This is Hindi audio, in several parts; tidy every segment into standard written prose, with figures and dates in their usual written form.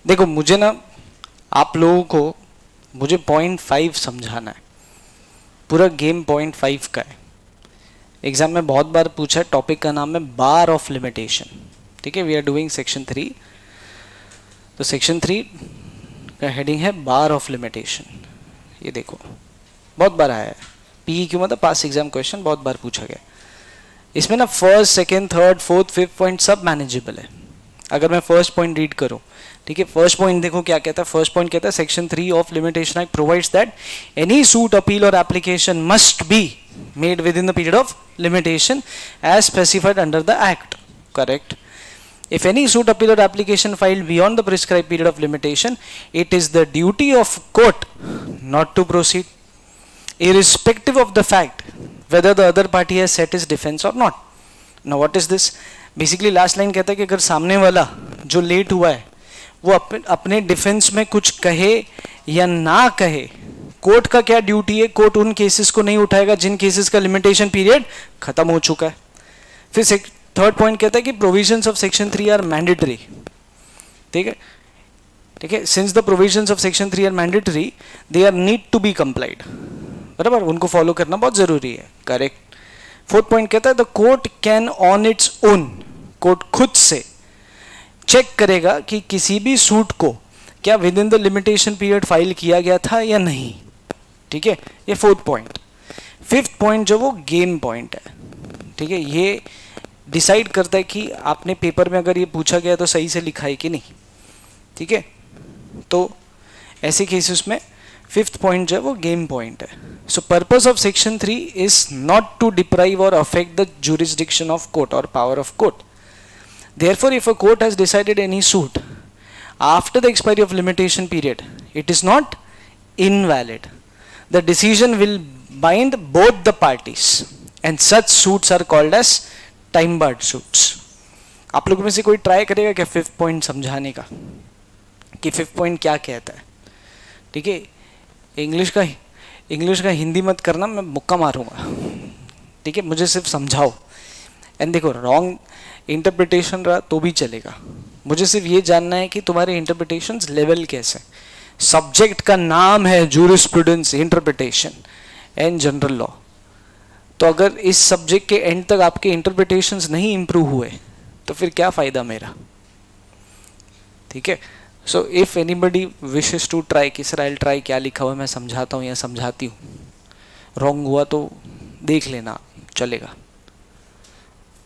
देखो मुझे ना आप लोगों को मुझे 0.5 समझाना है, पूरा गेम 0.5 का है। एग्जाम में बहुत बार पूछा है, टॉपिक का नाम है बार ऑफ लिमिटेशन। ठीक है, वी आर डूइंग सेक्शन 3। तो सेक्शन 3 का हेडिंग है बार ऑफ लिमिटेशन। ये देखो बहुत बार आया है, PEQ मतलब पास एग्जाम क्वेश्चन, बहुत बार पूछा गया। इसमें ना first, second, third, fourth, fifth point सब मैनेजेबल है। अगर मैं फर्स्ट पॉइंट रीड करूं, ठीक है, फर्स्ट पॉइंट देखो क्या कहता है। फर्स्ट पॉइंट कहता है section 3 of limitation act provides that any suit, appeal और application must be made within the period of limitation as specified under the act. Correct. If any suit, appeal or application filed beyond the prescribed period of limitation, it is the duty of court not to proceed, irrespective of the fact whether the other party has set his defense or not. Now what is this? Basically last line कहता है कि अगर सामने वाला जो लेट हुआ है वो अपने डिफेंस में कुछ कहे या ना कहे, कोर्ट का क्या ड्यूटी है? कोर्ट उन केसेस को नहीं उठाएगा जिन केसेस का लिमिटेशन पीरियड खत्म हो चुका है। फिर थर्ड पॉइंट कहता है कि provisions of section 3 are mandatory. ठीक है, ठीक है, since the provisions of section 3 are mandatory they are need to be complied. बराबर, उनको फॉलो करना बहुत जरूरी है। करेक्ट। फोर्थ पॉइंट कहता है the court can on its own, court खुद से चेक करेगा कि किसी भी सूट को क्या with in the limitation period file किया गया था या नहीं। ठीक है, ये फोर्थ पॉइंट। फिफ्थ पॉइंट जो वो गेम पॉइंट है। ठीक है, ये डिसाइड करता है कि आपने पेपर में अगर ये पूछा गया तो सही से लिखा है कि नहीं। ठीक है, तो ऐसे केसेस में फिफ्थ पॉइंट जो है वो गेम पॉइंट है। So purpose of section 3 is not to deprive और affect the jurisdiction of court और power of court. Therefore if a court has decided any suit after the expiry of limitation period, it is not invalid. The decision will bind both the parties and such suits are called as time barred suits. आप लोगों में से कोई ट्राई करेगा क्या फिफ्थ पॉइंट समझाने का, कि फिफ्थ पॉइंट क्या कहता है? ठीक है, इंग्लिश का हिंदी मत करना, मैं मुक्का मारूंगा। ठीक है, मुझे सिर्फ समझाओ। एंड देखो रॉन्ग इंटरप्रिटेशन रहा तो भी चलेगा, मुझे सिर्फ ये जानना है कि तुम्हारे इंटरप्रिटेशंस लेवल कैसे। सब्जेक्ट का नाम है jurisprudence, interpretation and general law. तो अगर इस सब्जेक्ट के एंड तक आपके इंटरप्रिटेशंस नहीं इंप्रूव हुए तो फिर क्या फायदा मेरा? ठीक है, so if anybody wishes to try कि सर आई विल ट्राई, क्या लिखा हुआ है मैं समझाता हूँ या समझाती हूँ, रॉन्ग हुआ तो देख लेना, चलेगा।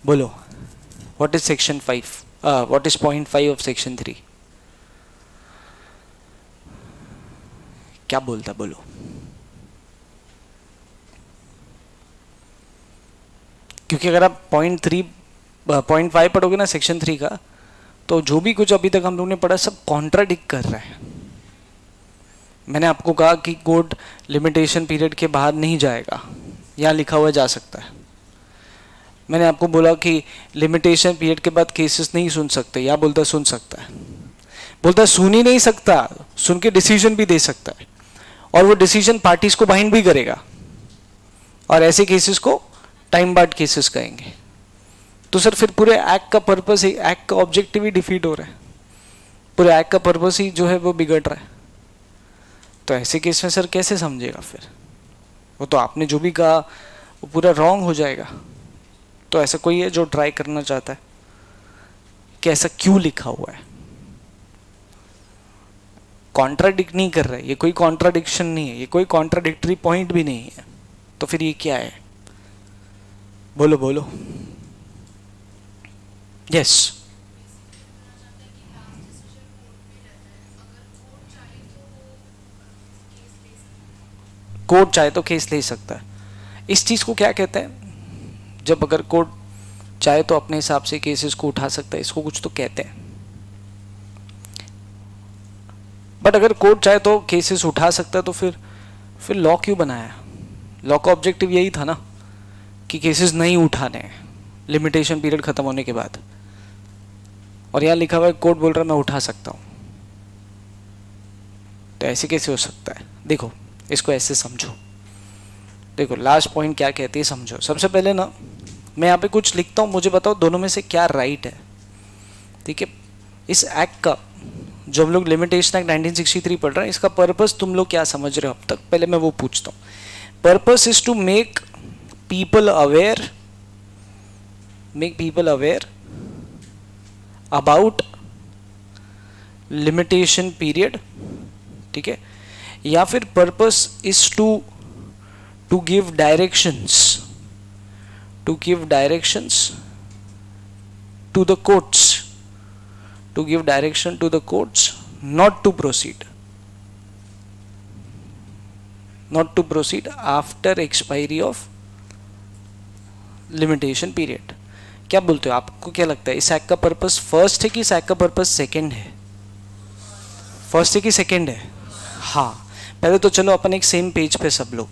बोलो, what is section 5, what is point 5 of section 3? क्या बोलता, बोलो। क्योंकि अगर आप पॉइंट 5 पढ़ोगे ना सेक्शन 3 का, तो जो भी कुछ अभी तक हम लोगों ने पढ़ा सब कॉन्ट्राडिक्ट कर रहा है। मैंने आपको कहा कि कोर्ट लिमिटेशन पीरियड के बाहर नहीं जाएगा, यहाँ लिखा हुआ जा सकता है। मैंने आपको बोला कि लिमिटेशन पीरियड के बाद केसेस नहीं सुन सकते, या बोलता सुन सकता है, बोलता सुन ही नहीं सकता, सुन के डिसीजन भी दे सकता है, और वो डिसीजन पार्टीज को बाइंड भी करेगा, और ऐसे केसेस को टाइम बार्ड केसेस कहेंगे। तो सर फिर पूरे एक्ट का पर्पस ही, एक्ट का ऑब्जेक्टिव ही डिफीट हो रहा है, पूरे एक्ट का पर्पस ही जो है वो बिगड़ रहा है। तो ऐसे केस में सर कैसे समझेगा फिर? वो तो आपने जो भी कहा वो पूरा रॉन्ग हो जाएगा। तो ऐसा कोई है जो ट्राई करना चाहता है कि ऐसा क्यों लिखा हुआ है? कॉन्ट्राडिक्ट नहीं कर रहा है, ये कोई कॉन्ट्राडिक्शन नहीं है, ये कोई कॉन्ट्राडिक्टरी पॉइंट भी नहीं है। तो फिर ये क्या है? बोलो बोलो। यस, कोर्ट चाहे तो केस ले सकता है। इस चीज को क्या कहते हैं? जब अगर कोर्ट चाहे तो अपने हिसाब से केसेस को उठा सकता है, इसको कुछ तो कहते हैं। बट अगर कोर्ट चाहे तो केसेस उठा सकता है तो फिर लॉ क्यों बनाया? लॉ का ऑब्जेक्टिव यही था ना कि केसेस नहीं उठाने लिमिटेशन पीरियड खत्म होने के बाद। और यहाँ लिखा हुआ है कोर्ट बोल रहा है मैं उठा सकता हूँ, तो ऐसे कैसे हो सकता है? देखो इसको ऐसे समझो। देखो लास्ट पॉइंट क्या कहती है समझो। सबसे पहले ना मैं यहाँ पे कुछ लिखता हूँ, मुझे बताओ दोनों में से क्या राइट है। ठीक है, इस एक्ट का जो हम लोग लिमिटेशन एक्ट 1963 पढ़ रहे हैं, इसका पर्पस तुम लोग क्या समझ रहे हो अब तक, पहले मैं वो पूछता हूँ। Purpose is to make people aware about limitation period, ठीक है, या फिर purpose is to give directions to the courts, to give direction to the courts not to proceed after expiry of limitation period। क्या बोलते हो, आपको क्या लगता है, इस एक्ट का पर्पस फर्स्ट है कि इस एक्ट का पर्पस सेकंड है? फर्स्ट है कि सेकंड है? हाँ, पहले तो चलो अपन एक सेम पेज पे सब लोग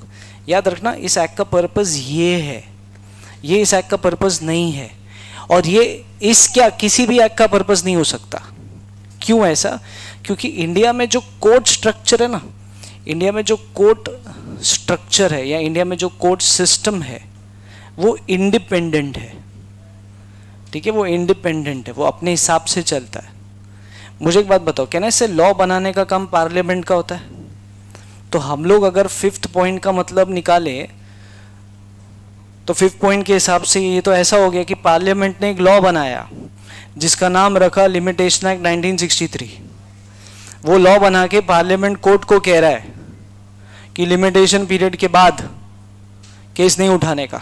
याद रखना, इस एक्ट का पर्पस ये है, ये इस एक्ट का पर्पस नहीं है, और ये इस क्या किसी भी एक्ट का पर्पस नहीं हो सकता। क्यों ऐसा? क्योंकि इंडिया में जो कोर्ट स्ट्रक्चर है ना, इंडिया में जो कोर्ट स्ट्रक्चर है या इंडिया में जो कोर्ट सिस्टम है वो इंडिपेंडेंट है, ठीक है, वो इंडिपेंडेंट है, वो अपने हिसाब से चलता है। मुझे एक बात बताओ, क्या ना इससे लॉ बनाने का काम पार्लियामेंट का होता है? तो हम लोग अगर 5th पॉइंट का मतलब निकाले तो 5th पॉइंट के हिसाब से ये तो ऐसा हो गया कि पार्लियामेंट ने एक लॉ बनाया जिसका नाम रखा लिमिटेशन एक्ट 1963। वो लॉ बना के पार्लियामेंट कोर्ट को कह रहा है कि लिमिटेशन पीरियड के बाद केस नहीं उठाने का,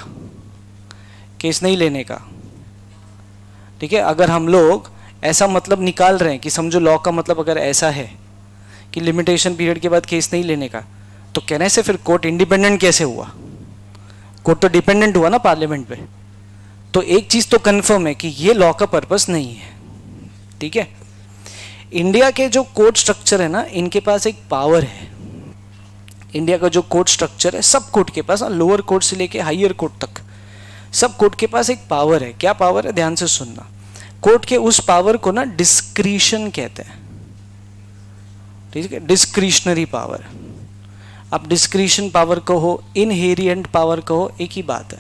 केस नहीं लेने का, ठीक है। अगर हम लोग ऐसा मतलब निकाल रहे हैं कि समझो लॉ का मतलब अगर ऐसा है कि लिमिटेशन पीरियड के बाद केस नहीं लेने का, तो कहने से फिर कोर्ट इंडिपेंडेंट कैसे हुआ? कोर्ट तो डिपेंडेंट हुआ ना पार्लियामेंट पे। तो एक चीज तो कंफर्म है कि ये लॉ का पर्पस नहीं है, ठीक है। इंडिया के जो कोर्ट स्ट्रक्चर है ना, इनके पास एक पावर है। इंडिया का जो कोर्ट स्ट्रक्चर है, सब कोर्ट के पास, लोअर कोर्ट से लेके हायर कोर्ट तक सब कोर्ट के पास एक पावर है। क्या पावर है? ध्यान से सुनना। कोर्ट के उस पावर को ना डिस्क्रिशन कहते हैं, ठीक है, डिस्क्रिशनरी पावर। अब डिस्क्रिशन पावर कहो, इनहेरिएंट पावर कहो, एक ही बात है।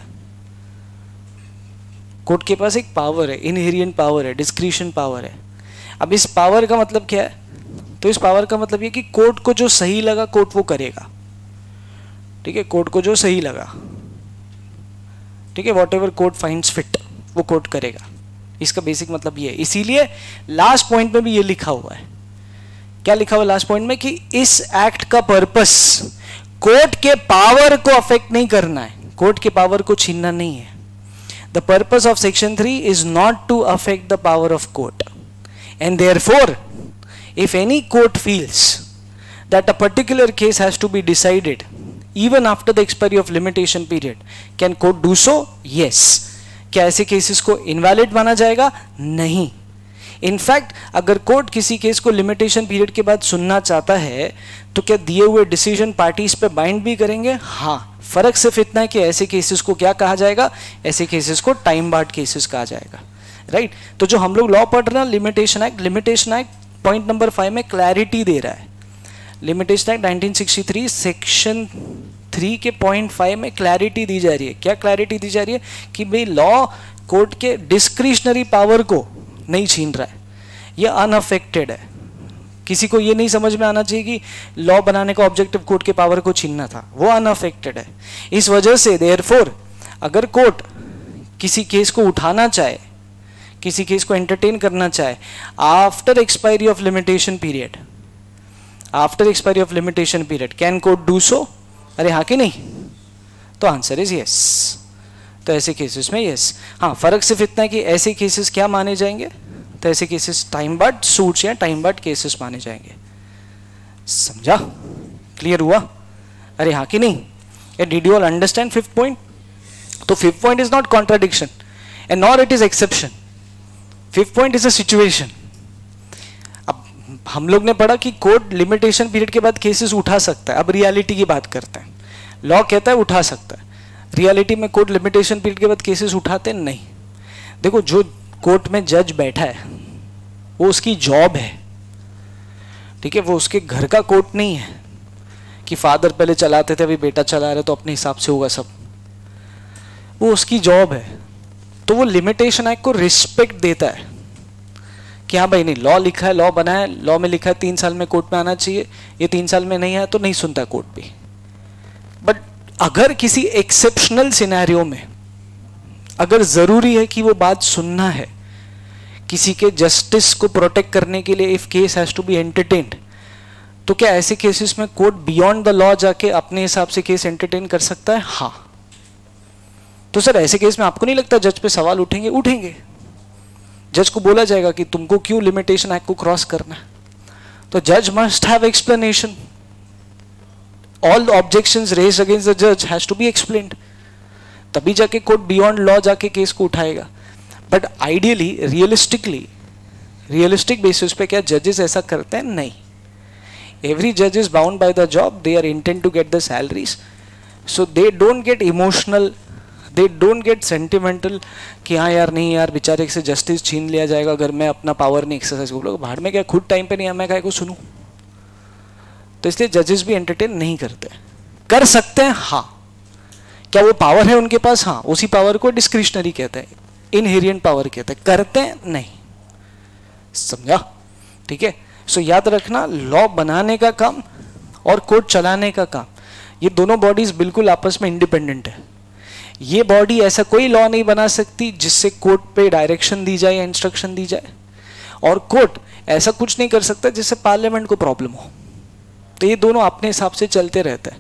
कोर्ट के पास एक पावर है, इनहेरिएंट पावर है, डिस्क्रिशन पावर है। अब इस पावर का मतलब क्या है? तो इस पावर का मतलब ये कि कोर्ट को जो सही लगा कोर्ट वो करेगा, ठीक है, कोर्ट को जो सही लगा, ठीक है, what ever court finds fit वो कोर्ट करेगा। इसका बेसिक मतलब ये है। इसीलिए लास्ट पॉइंट में भी ये लिखा हुआ है। क्या लिखा हुआ लास्ट पॉइंट में? कि इस एक्ट का पर्पस कोर्ट के पावर को अफेक्ट नहीं करना है, कोर्ट के पावर को छीनना नहीं है। The purpose of section 3 is not to affect the power of court, and therefore if any court feels that a particular case has to be decided even after the expiry of limitation period, can court do so? Yes. क्या ऐसे केसेस को इनवैलिड माना जाएगा? नहीं। इनफैक्ट अगर कोर्ट किसी केस को लिमिटेशन पीरियड के बाद सुनना चाहता है तो क्या दिए हुए डिसीजन पार्टीज पे बाइंड भी करेंगे? हाँ। फर्क सिर्फ इतना है कि ऐसे केसेस को क्या कहा जाएगा? ऐसे केसेस को टाइम बार्ड केसेस कहा जाएगा, राइट। तो जो हम लोग लॉ पढ़ रहे हैं लिमिटेशन एक्ट पॉइंट नंबर 5 में क्लैरिटी दे रहा है। लिमिटेशन एक्ट 1963 सेक्शन 3 के पॉइंट 5 में क्लैरिटी दी जा रही है। क्या क्लैरिटी दी जा रही है? कि भाई लॉ कोर्ट के डिस्क्रिशनरी पावर को नहीं छीन रहा है, ये अनअफेक्टेड है। किसी को ये नहीं समझ में आना चाहिए कि लॉ बनाने का ऑब्जेक्टिव कोर्ट के पावर को छीनना था, वो अनअफेक्टेड है। इस वजह से देयरफॉर अगर कोर्ट किसी केस को उठाना चाहे, किसी केस को एंटरटेन करना चाहे after expiry of limitation period, after expiry of limitation period, can court do so? अरे हाँ कि नहीं? तो आंसर इज यस। तो ऐसे केसेस में यस। हाँ, फर्क सिर्फ इतना है कि ऐसे केसेस क्या माने जाएंगे? तो ऐसे केसेस टाइम बार्ड सूट्स या टाइम बार्ड केसेस माने जाएंगे। समझा? क्लियर हुआ? अरे हाँ कि नहीं? Did you all understand 5th point? तो 5th point is not contradiction and nor it is exception. 5th point is a situation. अब हम लोग ने पढ़ा कि कोर्ट लिमिटेशन पीरियड के बाद केसेस उठा सकता है। अब रियलिटी की बात करते हैं। लॉ कहता है उठा सकता है, रियलिटी में कोर्ट लिमिटेशन पीरियड के बाद केसेस उठाते नहीं। देखो, जो कोर्ट में जज बैठा है वो उसकी जॉब है, ठीक है, वो उसके घर का कोर्ट नहीं है कि फादर पहले चलाते थे अभी बेटा चला रहा है तो अपने हिसाब से होगा सब। वो उसकी जॉब है। तो वो लिमिटेशन एक्ट को रिस्पेक्ट देता है कि हाँ भाई नहीं, लॉ लिखा है, लॉ बना है, लॉ में लिखा है 3 साल में कोर्ट में आना चाहिए, ये 3 साल में नहीं आया तो नहीं सुनता कोर्ट भी। बट अगर किसी एक्सेप्शनल सिनेरियो में अगर जरूरी है कि वो बात सुनना है, किसी के जस्टिस को प्रोटेक्ट करने के लिए, if case has to be entertained, तो क्या ऐसे केसेस में कोर्ट बियॉन्ड द लॉ जाके अपने हिसाब से केस एंटरटेन कर सकता है? हाँ। तो सर ऐसे केस में आपको नहीं लगता जज पे सवाल उठेंगे? उठेंगे। जज को बोला जाएगा कि तुमको क्यों लिमिटेशन एक्ट को क्रॉस करना है, तो जज must have explanation. All objections raised against the जज हैज टू बी एक्सप्लेन्ड, तभी जाके कोर्ट बियॉन्ड लॉ जाके केस को उठाएगा। बट आइडियली, रियलिस्टिक बेसिस पे क्या जजेस ऐसा करते हैं? नहीं। एवरी जज is bound by the job, they are intent to get the salaries, so they don't get emotional, they don't get sentimental कि हाँ यार नहीं यार बेचारे से जस्टिस छीन लिया जाएगा अगर मैं अपना पावर नहीं एक्सरसाइज करूँ। भाड़ में क्या, खुद टाइम पे नहीं है, मैं काय को सुनूं? तो इसलिए जजेस भी एंटरटेन नहीं करते। कर सकते हैं हाँ। क्या वो पावर है उनके पास? हाँ। उसी पावर को डिस्क्रिशनरी कहते हैं, इनहेरिएंट पावर कहते हैं। करते हैं नहीं। समझा? ठीक है। सो याद रखना, लॉ बनाने का काम और कोर्ट चलाने का काम, ये दोनों बॉडीज बिल्कुल आपस में इंडिपेंडेंट है। ये बॉडी ऐसा कोई लॉ नहीं बना सकती जिससे कोर्ट पे डायरेक्शन दी जाए या इंस्ट्रक्शन दी जाए, और कोर्ट ऐसा कुछ नहीं कर सकता जिससे पार्लियामेंट को प्रॉब्लम हो। तो ये दोनों अपने हिसाब से चलते रहते हैं।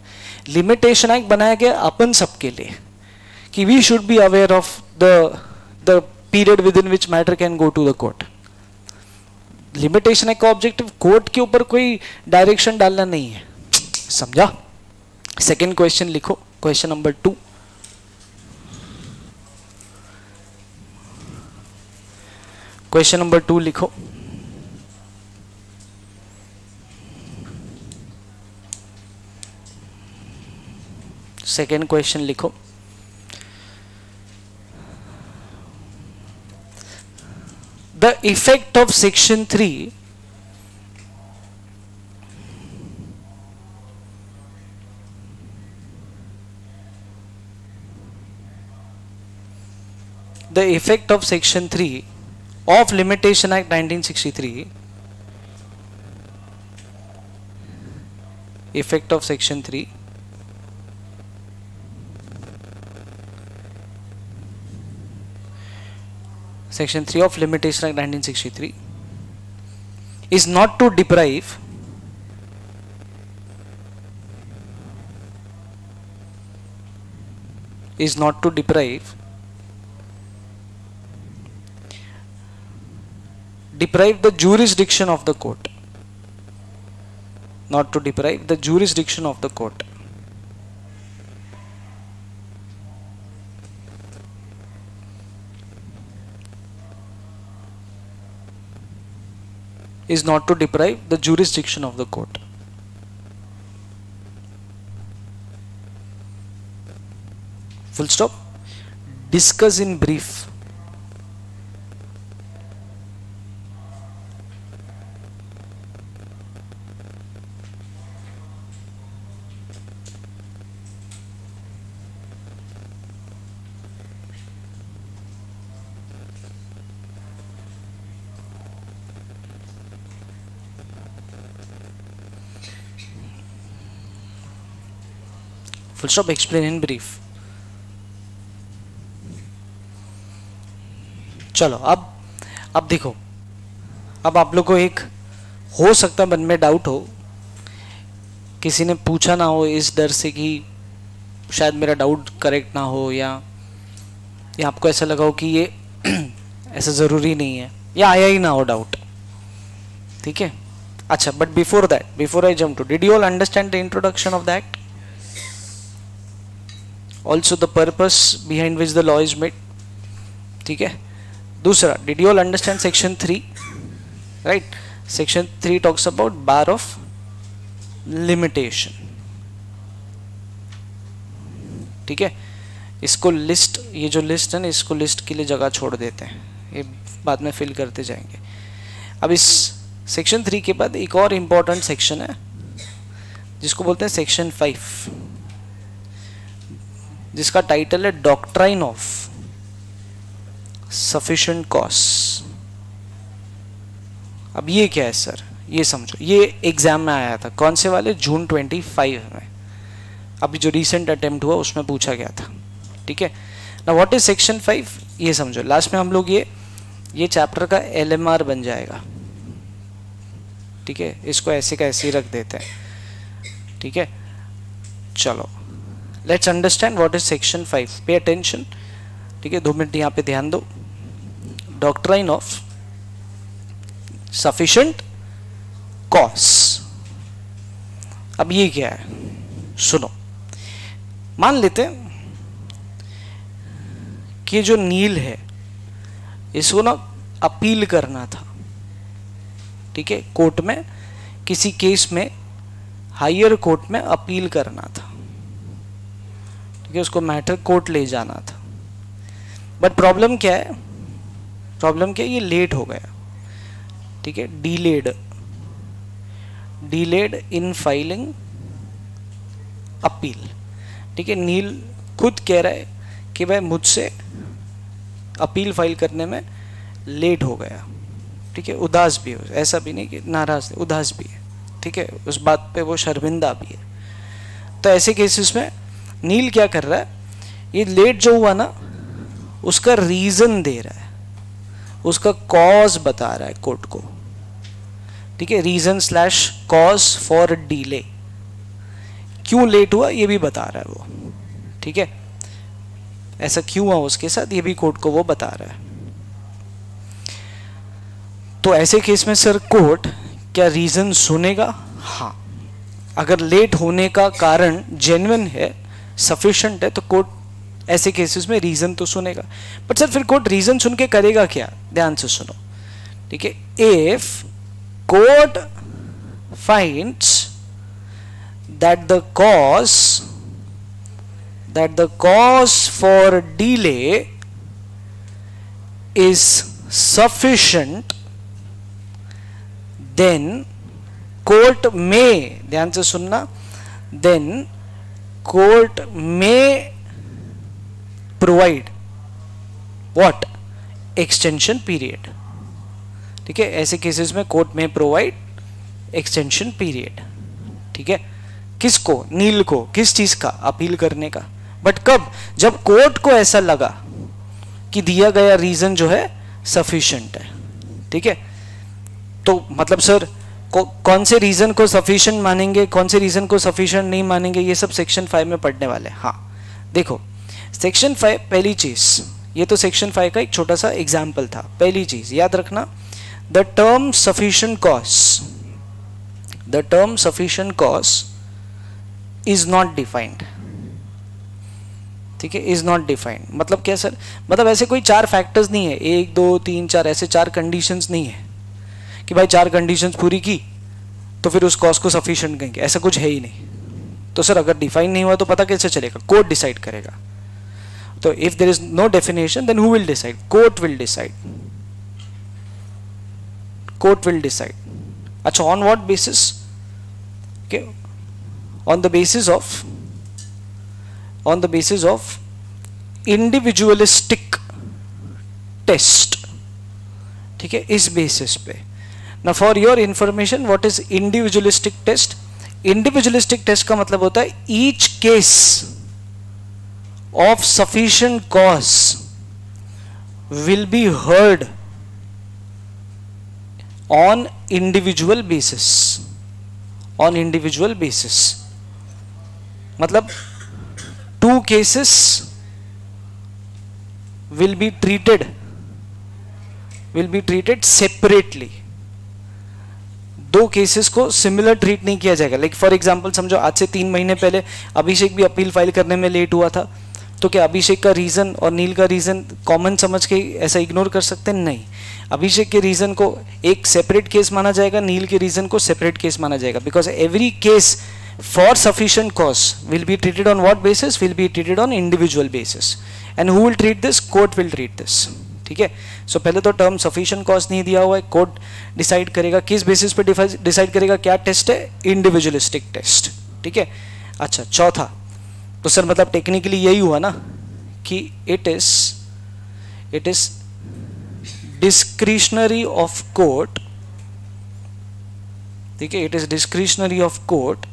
लिमिटेशन एक्ट बनाया गया अपन सबके लिए कि we should be aware of the period within which matter can go to the court. Limitation act का ऑब्जेक्टिव कोर्ट के ऊपर कोई डायरेक्शन डालना नहीं है। समझा? सेकेंड क्वेश्चन लिखो, क्वेश्चन नंबर 2। क्वेश्चन नंबर 2 लिखो। सेकेंड क्वेश्चन लिखो। The effect of section 3 of Limitation Act 1963, effect of section 3 Section 3 of Limitation Act 1963 is not to deprive the jurisdiction of the court. Not to deprive the jurisdiction of the court. Is not to deprive the jurisdiction of the court. Full stop. Discuss in brief. Full stop. Explain in brief. चलो अब देखो, अब आप लोग को एक हो सकता है मन में डाउट हो, किसी ने पूछा ना हो इस डर से कि शायद मेरा डाउट करेक्ट ना हो, या आपको ऐसा लगा हो कि ये ऐसा ज़रूरी नहीं है, या आया ही ना हो डाउट। ठीक है। अच्छा, but before that, before I jump to, did you all understand the introduction of the act? Also the purpose behind which the law is made. ठीक है। दूसरा, did you all understand section 3? Right? Section 3 talks about bar of limitation. ठीक है। इसको लिस्ट, ये जो लिस्ट है ना, इसको लिस्ट के लिए जगह छोड़ देते हैं, ये बाद में फिल करते जाएंगे। अब इस सेक्शन 3 के बाद एक और इम्पोर्टेंट सेक्शन है जिसको बोलते हैं सेक्शन 5, जिसका टाइटल है डॉक्ट्राइन ऑफ सफिशिएंट कॉज। अब ये क्या है सर, ये समझो, ये एग्जाम में आया था, कौन से वाले, जून 25 में, अभी जो रिसेंट अटेम्प्ट हुआ उसमें पूछा गया था, ठीक है ना। व्हाट इज सेक्शन 5, ये समझो। लास्ट में हम लोग ये चैप्टर का LMR बन जाएगा, ठीक है, इसको ऐसे का ऐसे ही रख देते हैं, ठीक है। चलो let's understand what is section 5, pay attention, ठीक है, 2 मिनट यहाँ पे ध्यान दो। Doctrine of sufficient cause. अब ये क्या है, सुनो, मान लेते हैं कि जो नील है इसको ना अपील करना था, ठीक है, कोर्ट में, किसी केस में हायर कोर्ट में अपील करना था, ठीक है, उसको मैटर कोर्ट ले जाना था। बट प्रॉब्लम क्या है, प्रॉब्लम क्या है, ये लेट हो गया, ठीक है, डिलेड इन फाइलिंग अपील, ठीक है। नील खुद कह रहा है कि भाई मुझसे अपील फाइल करने में लेट हो गया, ठीक है, उदास भी हो, ऐसा भी नहीं कि नाराज, उदास भी है, ठीक है, उस बात पे वो शर्मिंदा भी है। तो ऐसे केसेस में नील क्या कर रहा है, ये लेट जो हुआ ना उसका रीजन दे रहा है, उसका कॉज बता रहा है कोर्ट को, ठीक है, reason slash cause for delay, क्यों लेट हुआ ये भी बता रहा है वो, ठीक है, ऐसा क्यों हुआ उसके साथ ये भी कोर्ट को वो बता रहा है। तो ऐसे केस में सर कोर्ट क्या रीजन सुनेगा? हाँ, अगर लेट होने का कारण जेन्युइन है, सफिशिएंट है, तो कोर्ट ऐसे केसेस में रीजन तो सुनेगा। बट सर फिर कोर्ट रीजन सुन के करेगा क्या? ध्यान से सुनो, ठीक है। If court finds that the cause for delay is sufficient, then court may, ध्यान से सुनना, then court may provide what? Extension period, ठीक है। ऐसे केसेस में कोर्ट में प्रोवाइड एक्सटेंशन पीरियड, ठीक है, किसको? नील को, किस चीज का? अपील करने का। बट कब? जब कोर्ट को ऐसा लगा कि दिया गया रीजन जो है सफिशिएंट है, ठीक है। तो मतलब सर कौन से रीजन को सफिशिएंट मानेंगे, कौन से रीजन को सफिशिएंट नहीं मानेंगे, ये सब सेक्शन 5 में पढ़ने वाले हैं। हाँ देखो, सेक्शन 5 पहली चीज, ये तो सेक्शन 5 का एक छोटा सा एग्जाम्पल था। पहली चीज याद रखना, the term sufficient cause is not defined, ठीक है, इज नॉट डिफाइंड। मतलब क्या सर? मतलब ऐसे कोई 4 फैक्टर्स नहीं है, 1 2 3 4, ऐसे 4 कंडीशंस नहीं है कि भाई 4 कंडीशंस पूरी की तो फिर उस कॉज को सफिशिएंट कहेंगे, ऐसा कुछ है ही नहीं। तो सर अगर डिफाइन नहीं हुआ तो पता कैसे चलेगा? कोर्ट डिसाइड करेगा। तो if there is no definition then who will decide? Court will decide, court will decide. अच्छा, on what basis? Okay, on the basis of individualistic test, ठीक है, इस बेसिस पे। ना for your information, what is individualistic test? Individualistic test का मतलब होता है each case of sufficient cause will be heard on individual basis, on individual basis. मतलब 2 cases will be treated separately। 2 cases को सिमिलर ट्रीट नहीं किया जाएगा। लाइक फॉर एग्जांपल समझो, आज से 3 महीने पहले अभिषेक भी अपील फाइल करने में लेट हुआ था, तो क्या अभिषेक का रीजन और नील का रीजन कॉमन समझ के ऐसा इग्नोर कर सकते हैं? नहीं, अभिषेक के रीजन को एक सेपरेट केस माना जाएगा, नील के रीजन को सेपरेट केस माना जाएगा, because every case for sufficient cause will be treated on what basis? Will be treated on individual basis, and who will treat this? Court will treat this, ठीक है। सो पहले तो टर्म sufficient cause नहीं दिया हुआ है, कोर्ट डिसाइड करेगा किस बेसिस पे डिसाइड करेगा, क्या टेस्ट है? इंडिविजुअलिस्टिक टेस्ट, ठीक है। अच्छा, चौथा, तो सर मतलब टेक्निकली यही हुआ ना कि it is discretionary of court ठीक है, it is discretionary of court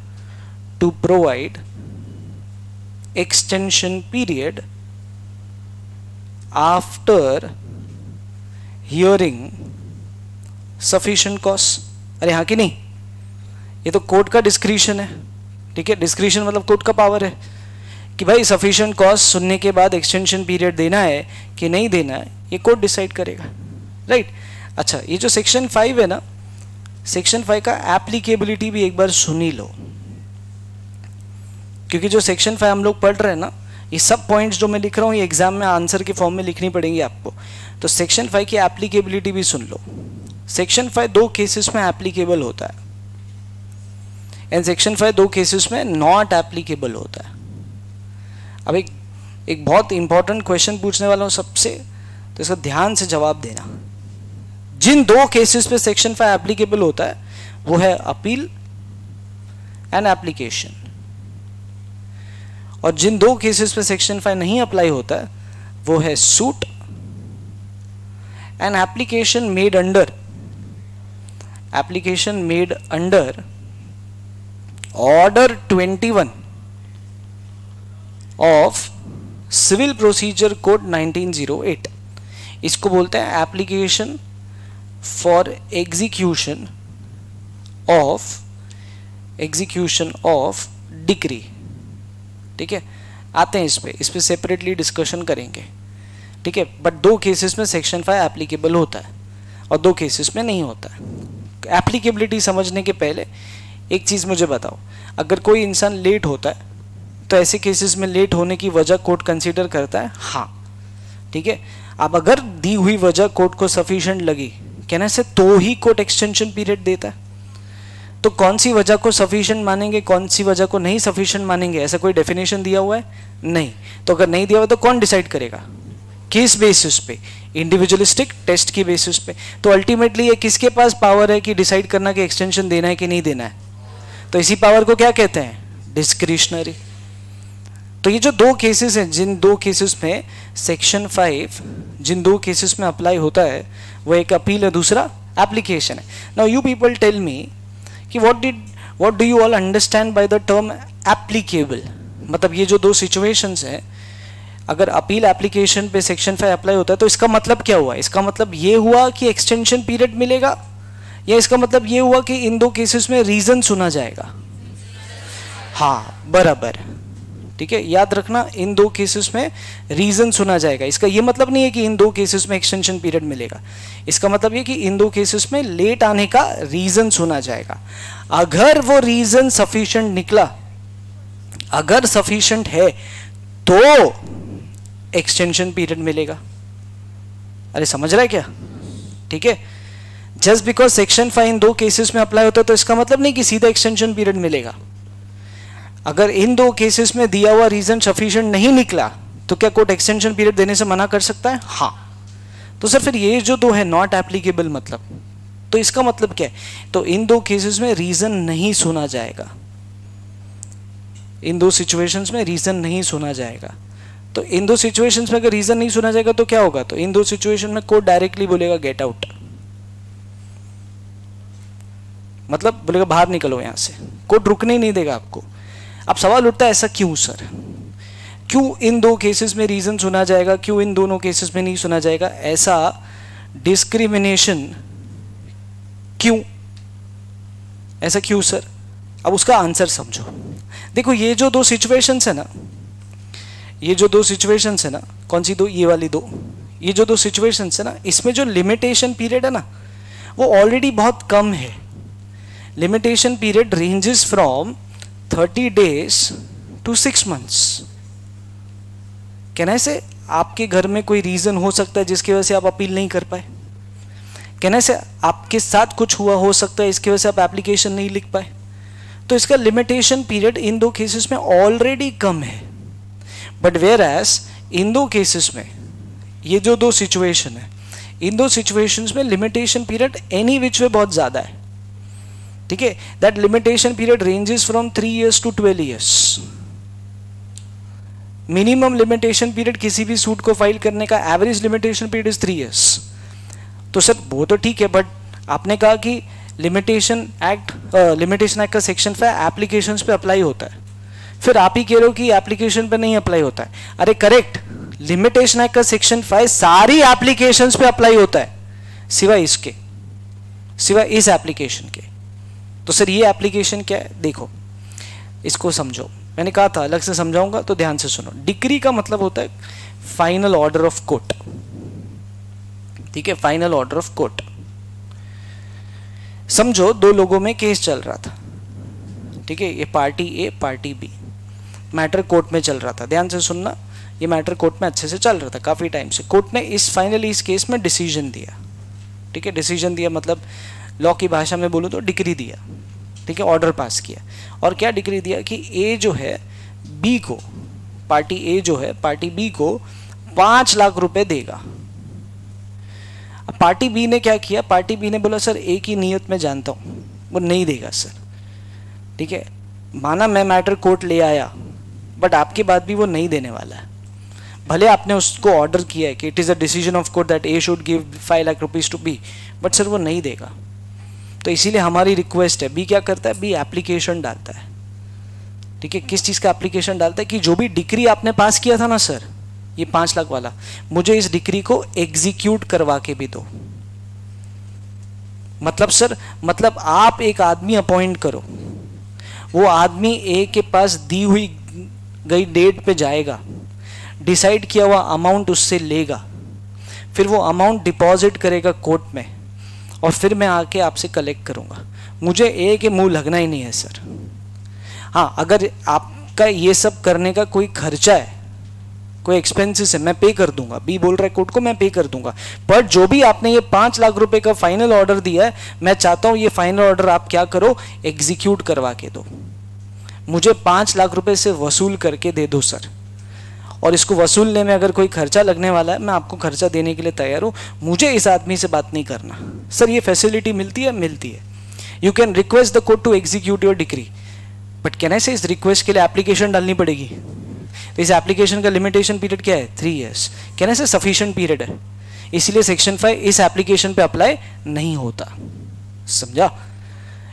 to provide extension period after hearing sufficient cause. अरे हाँ कि नहीं, ये तो कोर्ट का डिस्क्रिशन है। ठीक है, डिस्क्रिशन मतलब कोर्ट का पावर है कि भाई सफिशिएंट कॉज सुनने के बाद एक्सटेंशन पीरियड देना है कि नहीं देना है, ये कोर्ट डिसाइड करेगा, राइट। अच्छा, ये जो सेक्शन 5 है ना, सेक्शन 5 का एप्लीकेबिलिटी भी एक बार सुन ही लो, क्योंकि जो सेक्शन 5 हम लोग पढ़ रहे हैं ना, ये सब पॉइंट्स जो मैं लिख रहा हूँ ये एग्जाम में आंसर के फॉर्म में लिखनी पड़ेंगी आपको। तो सेक्शन 5 की एप्लीकेबिलिटी भी सुन लो। सेक्शन 5 दो केसेस में एप्लीकेबल होता है एंड सेक्शन 5 दो केसेस में नॉट एप्लीकेबल होता है। अब एक बहुत इंपॉर्टेंट क्वेश्चन पूछने वाला हूँ सबसे, तो इसका ध्यान से जवाब देना। जिन दो केसेस पे सेक्शन 5 एप्लीकेबल होता है वो है अपील एंड एप्लीकेशन, और जिन दो केसेस पे सेक्शन 5 नहीं अप्लाई होता है वो है suit and application made under order 21 of civil procedure code 1908। इसको बोलते हैं application for execution of decree. ठीक है, आते हैं इस पे सेपरेटली डिस्कशन करेंगे। ठीक है, बट दो केसेस में सेक्शन 5 एप्लीकेबल होता है और दो केसेस में नहीं होता है। एप्लीकेबिलिटी समझने के पहले एक चीज़ मुझे बताओ, अगर कोई इंसान लेट होता है तो ऐसे केसेस में लेट होने की वजह कोर्ट कंसीडर करता है? हाँ, ठीक है। अब अगर दी हुई वजह कोर्ट को सफिशिएंट लगी कहने से तो ही कोर्ट एक्सटेंशन पीरियड देता है। तो कौन सी वजह को सफिशिएंट मानेंगे, कौन सी वजह को नहीं सफिशिएंट मानेंगे, ऐसा कोई डेफिनेशन दिया हुआ है? नहीं। तो अगर नहीं दिया हुआ तो कौन डिसाइड करेगा? किस बेसिस पे? इंडिविजुअलिस्टिक टेस्ट की बेसिस पे। तो अल्टीमेटली ये किसके पास पावर है कि डिसाइड करना कि एक्सटेंशन देना है कि नहीं देना है? तो इसी पावर को क्या कहते हैं? डिस्क्रिशनरी। तो ये जो दो केसेस हैं, जिन दो केसेस में सेक्शन 5 जिन दो केसेस में अप्लाई होता है वो एक अपील है, दूसरा एप्लीकेशन है। Now you people tell me कि what do you all understand by the term applicable? मतलब ये जो दो सिचुएशंस हैं, अगर अपील एप्लीकेशन पे सेक्शन 5 अप्लाई होता है तो इसका मतलब क्या हुआ? इसका मतलब ये हुआ कि एक्सटेंशन पीरियड मिलेगा, या इसका मतलब ये हुआ कि इन दो केसेस में रीजन सुना जाएगा? हाँ, बराबर। ठीक है, याद रखना, इन दो केसेस में रीजन सुना जाएगा। इसका ये मतलब नहीं है कि इन दो केसेस में एक्सटेंशन पीरियड मिलेगा। इसका मतलब ये कि इन दो केसेस में लेट आने का रीजन सुना जाएगा। अगर वो रीजन सफिशिएंट निकला, अगर सफिशिएंट है तो एक्सटेंशन पीरियड मिलेगा। अरे समझ रहा है क्या? ठीक है, जस्ट बिकॉज सेक्शन 5 इन दो केसेस में अप्लाई होता है तो इसका मतलब नहीं कि सीधा एक्सटेंशन पीरियड मिलेगा। अगर इन दो केसेस में दिया हुआ रीजन सफिशिएंट नहीं निकला तो क्या कोर्ट एक्सटेंशन पीरियड देने से मना कर सकता है? हाँ। तो सर फिर ये जो दो है नॉट एप्लीकेबल मतलब, तो इसका मतलब क्या है? तो इन दो केसेस में रीजन नहीं सुना जाएगा, इन दो सिचुएशंस में रीजन नहीं सुना जाएगा। तो इन दो सिचुएशंस में अगर रीजन नहीं सुना जाएगा तो क्या होगा? तो इन दो सिचुएशन में कोर्ट डायरेक्टली बोलेगा गेट आउट, मतलब बोलेगा बाहर निकलो यहां से, कोर्ट रुकने ही नहीं देगा आपको। अब सवाल उठता है ऐसा क्यों सर? क्यों इन दो केसेस में रीजन सुना जाएगा, क्यों इन दोनों केसेस में नहीं सुना जाएगा? ऐसा डिस्क्रिमिनेशन क्यों? ऐसा क्यों सर? अब उसका आंसर समझो। देखो ये जो दो सिचुएशंस है ना, ये जो दो सिचुएशंस है ना, कौन सी दो? ये वाली दो। ये जो दो सिचुएशंस है ना, इसमें जो लिमिटेशन पीरियड है ना वो ऑलरेडी बहुत कम है। Limitation period ranges from 30 days to 6 months। कहना से आपके घर में कोई रीजन हो सकता है जिसकी वजह से आप अपील नहीं कर पाए, कहने से आपके साथ कुछ हुआ हो सकता है इसकी वजह से आप एप्लीकेशन नहीं लिख पाए। तो इसका लिमिटेशन पीरियड इन दो केसेस में ऑलरेडी कम है। बट वेयर एज इन दो केसेस में, ये जो दो सिचुएशन है, इन दो सिचुएशंस में लिमिटेशन पीरियड एनी विच वे बहुत ज्यादा है। ठीक है, that limitation period ranges from 3 years to 12 years। Minimum limitation period किसी भी सूट को फाइल करने का average limitation period is 3 years। तो सर वो तो ठीक है, बट आपने कहा कि लिमिटेशन एक्ट का सेक्शन 5 एप्लीकेशंस पे अप्लाई होता है, फिर आप ही कह रहे हो कि एप्लीकेशन पे नहीं अप्लाई होता है। अरे करेक्ट, लिमिटेशन एक्ट का सेक्शन 5 सारी एप्लीकेशंस पे अप्लाई होता है सिवाय इसके, सिवाय इस एप्लीकेशन के। तो सर ये एप्लीकेशन क्या है, देखो इसको समझो, मैंने कहा था अलग से समझाऊंगा तो ध्यान से सुनो। डिक्री का मतलब होता है फाइनल ऑर्डर ऑफ कोर्ट, ठीक है, फाइनल ऑर्डर ऑफ कोर्ट। समझो दो लोगों में केस चल रहा था, ठीक है, ये पार्टी ए पार्टी बी, मैटर कोर्ट में चल रहा था। ध्यान से सुनना, ये मैटर कोर्ट में अच्छे से चल रहा था काफी टाइम से। कोर्ट ने फाइनली इस केस में डिसीजन दिया, ठीक है, डिसीजन दिया मतलब लॉ की भाषा में बोलूं तो डिक्री दिया, ठीक है, ऑर्डर पास किया। और क्या डिक्री दिया कि ए जो है बी को, पार्टी ए जो है पार्टी बी को 5 लाख रुपए देगा। अब पार्टी बी ने क्या किया, पार्टी बी ने बोला सर ए की नीयत मैं जानता हूं, वो नहीं देगा सर, ठीक है, माना मैं मैटर कोर्ट ले आया, बट आपके बाद भी वो नहीं देने वाला है। भले आपने उसको ऑर्डर किया है कि it is a decision of court that A should give 5 lakh rupees to be, but sir वो नहीं देगा। तो इसीलिए हमारी रिक्वेस्ट है, बी क्या करता है, बी एप्लीकेशन डालता है, ठीक है, किस चीज का एप्लीकेशन डालता है कि जो भी डिक्री आपने पास किया था ना सर, ये 5 लाख वाला, मुझे इस डिक्री को एग्जीक्यूट करवा के भी दो। मतलब सर, मतलब आप एक आदमी अपॉइंट करो, वो आदमी ए के पास दी हुई गई डेट पे जाएगा, डिसाइड किया हुआ अमाउंट उससे लेगा, फिर वो अमाउंट डिपॉजिट करेगा कोर्ट में, और फिर मैं आके आपसे कलेक्ट करूंगा। मुझे ए के मुंह लगना ही नहीं है सर। हाँ, अगर आपका ये सब करने का कोई खर्चा है, कोई एक्सपेंसेस है, मैं पे कर दूंगा। बी बोल रहा है कोर्ट को मैं पे कर दूंगा, पर जो भी आपने ये 5 लाख रुपए का फाइनल ऑर्डर दिया है, मैं चाहता हूं ये फाइनल ऑर्डर आप क्या करो, एग्जीक्यूट करवा के दो। मुझे 5 लाख रुपए से वसूल करके दे दो सर, और इसको वसूलने में अगर कोई खर्चा लगने वाला है, मैं आपको खर्चा देने के लिए तैयार हूं, मुझे इस आदमी से बात नहीं करना। सर ये फैसिलिटी मिलती है, मिलती है। You can request the court to execute your decree, but can I say इस रिक्वेस्ट के लिए एप्लीकेशन डालनी पड़ेगी। तो इस एप्लीकेशन का लिमिटेशन पीरियड क्या है, 3 years। कैन आई से सफिशिएंट पीरियड है, इसीलिए सेक्शन 5 इस एप्लीकेशन पे अप्लाई नहीं होता। समझा?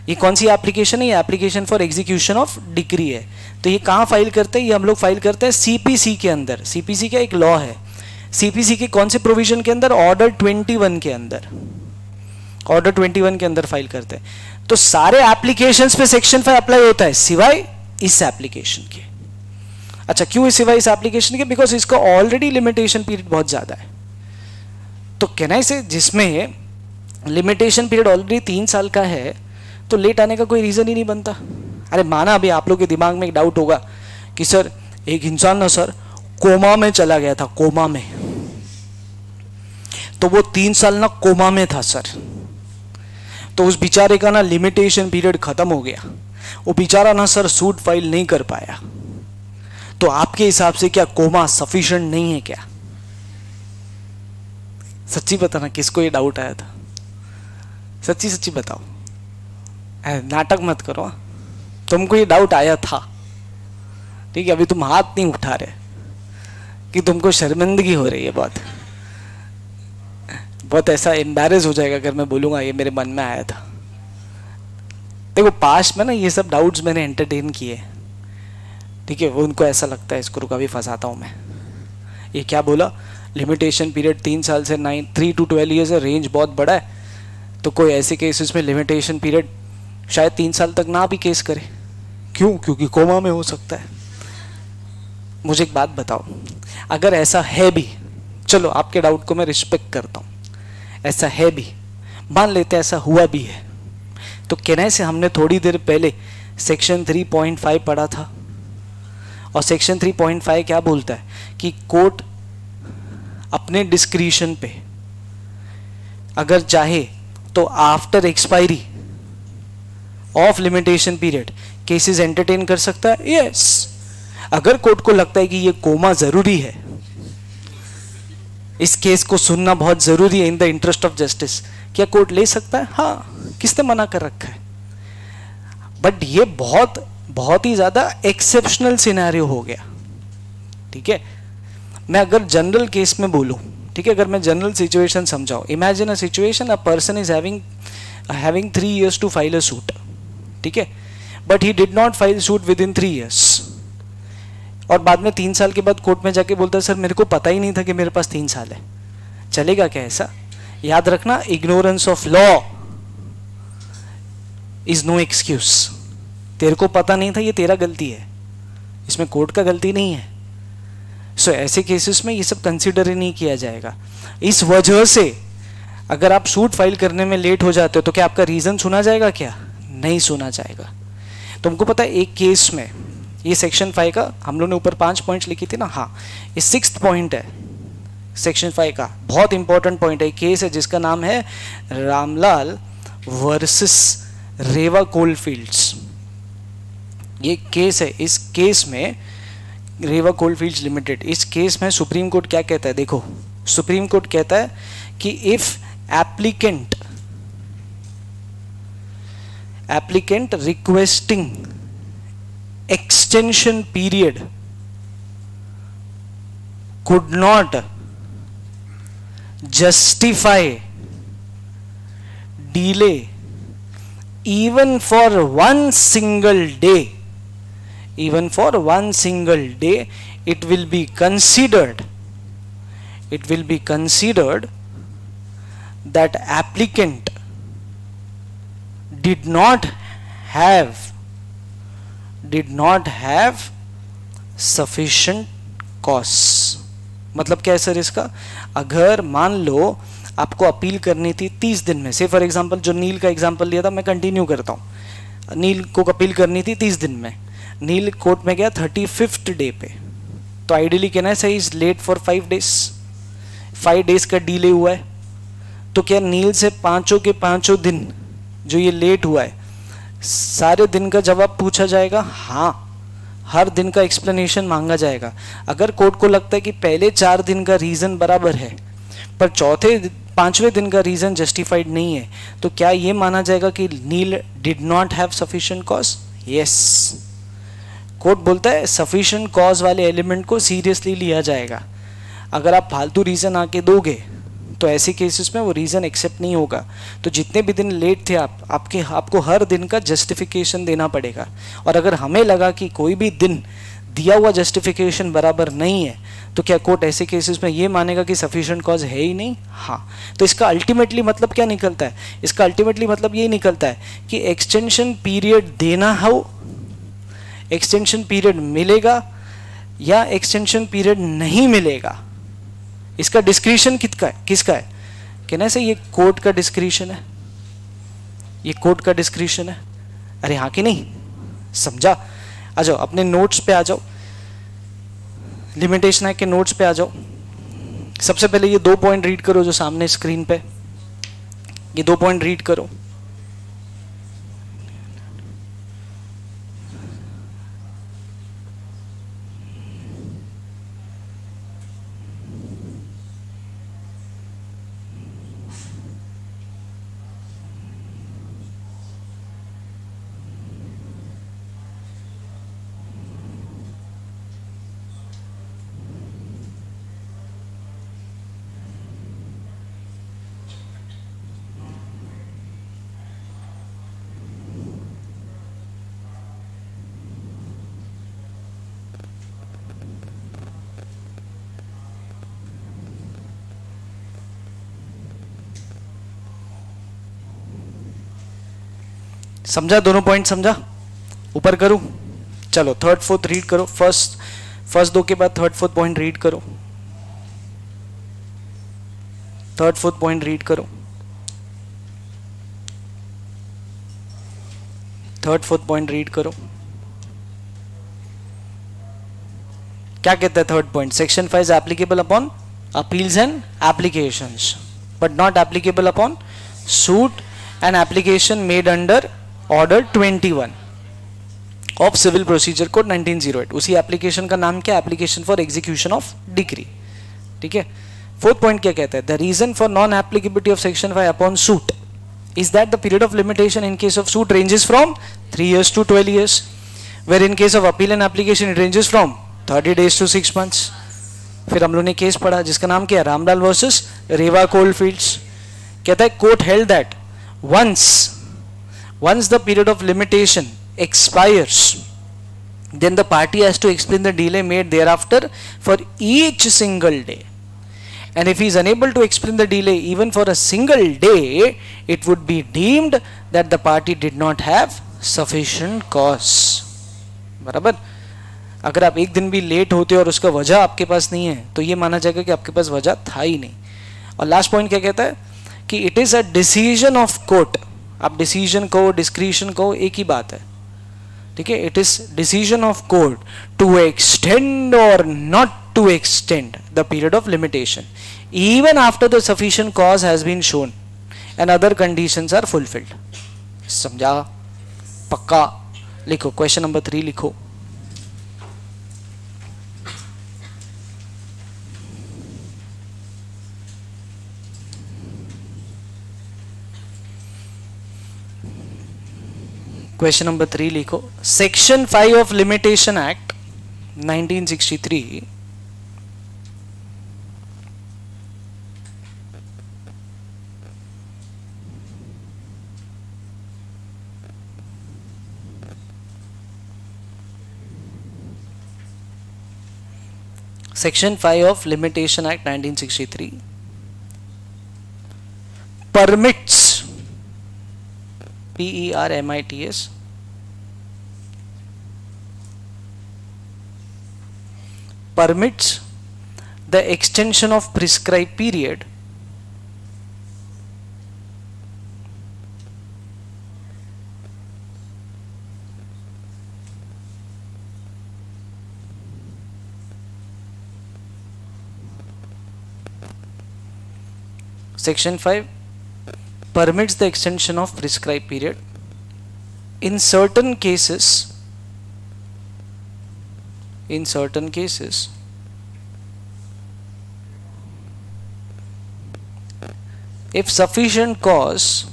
ये कौन सी एप्लीकेशन है, ये application for execution of decree है। तो ये कहाँ फाइल करते हैं, ये हम लोग फाइल करते हैं सीपीसी के अंदर। सीपीसी क्या एक लॉ है, सीपीसी के कौन से प्रोविजन के अंदर, ऑर्डर 21 के अंदर, ऑर्डर 21 के अंदर फाइल करते हैं। तो सारे एप्लीकेशंस पे सेक्शन 5 अप्लाई होता है सिवाय इस एप्लीकेशन के। अच्छा, क्यों सिवाय इस एप्लीकेशन के, बिकॉज इसका ऑलरेडी लिमिटेशन पीरियड बहुत ज्यादा है। तो कहना इसे, जिसमें लिमिटेशन पीरियड ऑलरेडी 3 साल का है, तो लेट आने का कोई रीजन ही नहीं बनता। अरे माना अभी आप लोग के दिमाग में एक डाउट होगा कि सर एक इंसान ना सर कोमा में चला गया था, कोमा में, तो वो 3 साल ना कोमा में था सर, तो उस बेचारे का ना लिमिटेशन पीरियड खत्म हो गया, वो बेचारा ना सर सूट फाइल नहीं कर पाया। तो आपके हिसाब से क्या कोमा सफिशिएंट नहीं है क्या? सच्ची बताना, किसको ये डाउट आया था, सच्ची सच्ची बताओ, नाटक मत करो। तुमको ये डाउट आया था, ठीक है, अभी तुम हाथ नहीं उठा रहे कि तुमको शर्मिंदगी हो रही है, बहुत ऐसा एम्बैरेस हो जाएगा अगर मैं बोलूंगा ये मेरे मन में आया था। देखो पास्ट में ना ये सब डाउट्स मैंने एंटरटेन किए, ठीक है, वो उनको ऐसा लगता है इसको रुका भी फंसाता हूं मैं। ये क्या बोला, लिमिटेशन पीरियड 3 साल से 3 to 12 years है, रेंज बहुत बड़ा है, तो कोई ऐसे केसेस में लिमिटेशन पीरियड शायद 3 साल तक ना भी केस करे। क्यों? क्योंकि कोमा में हो सकता है। मुझे एक बात बताओ, अगर ऐसा है भी, चलो आपके डाउट को मैं रिस्पेक्ट करता हूं, ऐसा है भी, मान लेते हैं ऐसा हुआ भी है, तो कहने से हमने थोड़ी देर पहले सेक्शन 3.5 पढ़ा था, और सेक्शन 3.5 क्या बोलता है कि कोर्ट अपने डिस्क्रिशन पे अगर चाहे तो after expiry of limitation period cases entertain कर सकता है। यस, अगर कोर्ट को लगता है कि ये कोमा जरूरी है, इस केस को सुनना बहुत जरूरी है in the interest of justice, क्या कोर्ट ले सकता है? हाँ, किसने मना कर रखा है? बट ये बहुत ही ज्यादा एक्सेप्शनल सिनेरियो हो गया, ठीक है। मैं अगर जनरल केस में बोलूं, ठीक है, अगर मैं जनरल सिचुएशन समझाऊं, imagine a situation, a person is having having 3 years to file a suit, ठीक है, but he did not file suit within 3 years, और बाद में 3 साल के बाद कोर्ट में जाके बोलता है सर मेरे को पता ही नहीं था कि मेरे पास 3 साल है। चलेगा क्या ऐसा? याद रखना, ignorance of law is no excuse. तेरे को पता नहीं था, ये तेरा गलती है, इसमें कोर्ट का गलती नहीं है। सो ऐसे केसेस में ये सब कंसिडर ही नहीं किया जाएगा। इस वजह से अगर आप सूट फाइल करने में लेट हो जाते हो तो क्या आपका रीजन सुना जाएगा? क्या नहीं सुना जाएगा। तुमको पता है एक केस में, ये सेक्शन 5 का हम लोगों ने ऊपर 5 पॉइंट्स लिखी थी ना, हाँ, ये 6th पॉइंट है सेक्शन 5 का, बहुत इंपॉर्टेंट पॉइंट है। केस है जिसका नाम है रामलाल वर्सेस रेवा कोलफील्ड्स। ये केस है, इस केस में रेवा कोलफील्ड्स लिमिटेड, इस केस में सुप्रीम कोर्ट क्या कहता है? देखो, सुप्रीम कोर्ट कहता है कि if applicant requesting extension period could not justify delay even for one single day, it will be considered that applicant did not have sufficient costs। मतलब क्या है सर इसका? अगर मान लो आपको अपील करनी थी 30 दिन में, से फॉर एग्जांपल जो नील का एग्जांपल लिया था, मैं कंटिन्यू करता हूँ। नील को अपील करनी थी 30 दिन में, नील कोर्ट में गया 35th डे पे, तो आइडियली कहना है सही is late for 5 days, 5 days का डिले हुआ है। तो क्या नील से पांचों के पांचों दिन जो ये लेट हुआ है, सारे दिन का जवाब पूछा जाएगा? हाँ, हर दिन का एक्सप्लेनेशन मांगा जाएगा। अगर कोर्ट को लगता है कि पहले 4 दिन का रीजन बराबर है पर चौथे 5वें दिन का रीजन जस्टिफाइड नहीं है, तो क्या ये माना जाएगा कि Neel did not have sufficient cause? Yes, court बोलता है सफिशिएंट कॉज वाले एलिमेंट को सीरियसली लिया जाएगा। अगर आप फालतू रीजन आके दोगे तो ऐसे केसेस में वो रीज़न एक्सेप्ट नहीं होगा। तो जितने भी दिन लेट थे आपको हर दिन का जस्टिफिकेशन देना पड़ेगा। और अगर हमें लगा कि कोई भी दिन दिया हुआ जस्टिफिकेशन बराबर नहीं है, तो क्या कोर्ट ऐसे केसेस में ये मानेगा कि सफिशिएंट कॉज है ही नहीं? हाँ। तो इसका अल्टीमेटली मतलब क्या निकलता है? इसका अल्टीमेटली मतलब ये निकलता है कि एक्सटेंशन पीरियड देना हो, एक्सटेंशन पीरियड मिलेगा या एक्सटेंशन पीरियड नहीं मिलेगा, इसका डिस्क्रिशन किसका है? कहना से ये कोर्ट का डिस्क्रिशन है, ये कोर्ट का डिस्क्रिशन है। अरे हाँ कि नहीं? समझा? आ जाओ अपने नोट्स पे आ जाओ, लिमिटेशन एक्ट के नोट्स पे आ जाओ। सबसे पहले ये 2 पॉइंट रीड करो जो सामने स्क्रीन पे, ये 2 पॉइंट रीड करो। समझा? दोनों पॉइंट समझा? ऊपर करूं? चलो 3rd 4th रीड करो। फर्स्ट 2 के बाद 3rd 4th पॉइंट रीड करो। 3rd 4th पॉइंट रीड करो। 3rd 4th पॉइंट रीड करो। क्या कहता है 3rd point? Section 5 is applicable upon appeals and applications but not applicable upon suit and application made under order 21 of civil procedure code 1908। उसी एप्लीकेशन का नाम क्या? Application for execution of decree. ठीक है। 4th पॉइंट क्या कहता है? The reason for non applicability of section 5 upon suit is that the period of limitation in case of suit ranges from 3 years to 12 years, where in case of appeal and application it ranges from 30 days to 6 months। फिर हम लोग ने केस पढ़ा जिसका नाम क्या है? रामलाल वर्सेस रेवा कोलफील्ड्स। कहता है court held that Once the period of limitation expires, then the party has to explain the delay made thereafter for each single day. And if he is unable to explain the delay even for a single day, it would be deemed that the party did not have sufficient cause. बराबर? अगर आप एक दिन भी लेट होते और उसका वजह आपके पास नहीं है तो ये माना जाएगा कि आपके पास वजह था ही नहीं. और लास्ट पॉइंट क्या कहता है कि it is a decision of court. आप डिसीजन को डिस्क्रिशन को एक ही बात है, ठीक है. It is decision of court to extend और not to extend the period of limitation even after the sufficient cause has been shown and other conditions are fulfilled. समझा? पक्का? लिखो क्वेश्चन नंबर 3 लिखो. क्वेश्चन नंबर 3 लिखो. Section 5 of limitation act 1963 Section 5 of Limitation Act 1963 permits, P-E-R-M-I-T-S, permits the extension of prescribed period Section 5 permits the extension of prescribed period in certain cases, if sufficient cause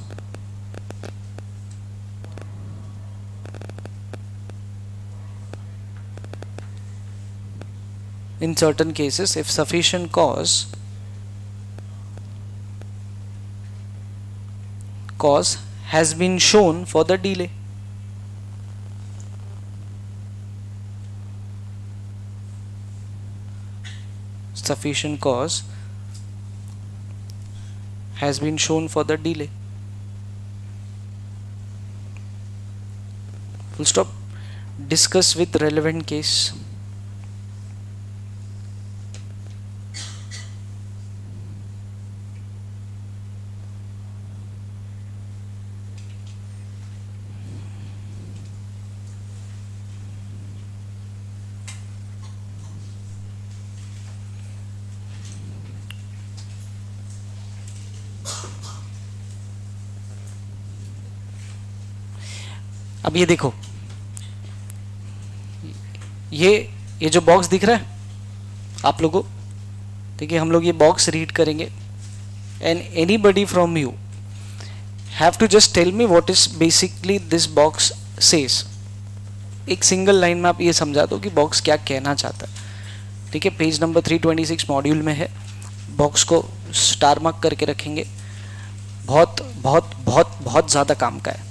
cause has been shown for the delay. Sufficient cause has been shown for the delay. Full stop. Discuss with relevant case. अब ये देखो, ये जो बॉक्स दिख रहा है आप लोगों को, ठीक है. हम लोग ये बॉक्स रीड करेंगे and anybody from you have to just tell me what is basically this box says. एक सिंगल लाइन में आप ये समझा दो कि बॉक्स क्या कहना चाहता है, ठीक है. पेज नंबर 326 मॉड्यूल में है. बॉक्स को स्टार मार्क करके रखेंगे. बहुत बहुत बहुत बहुत ज़्यादा काम का है.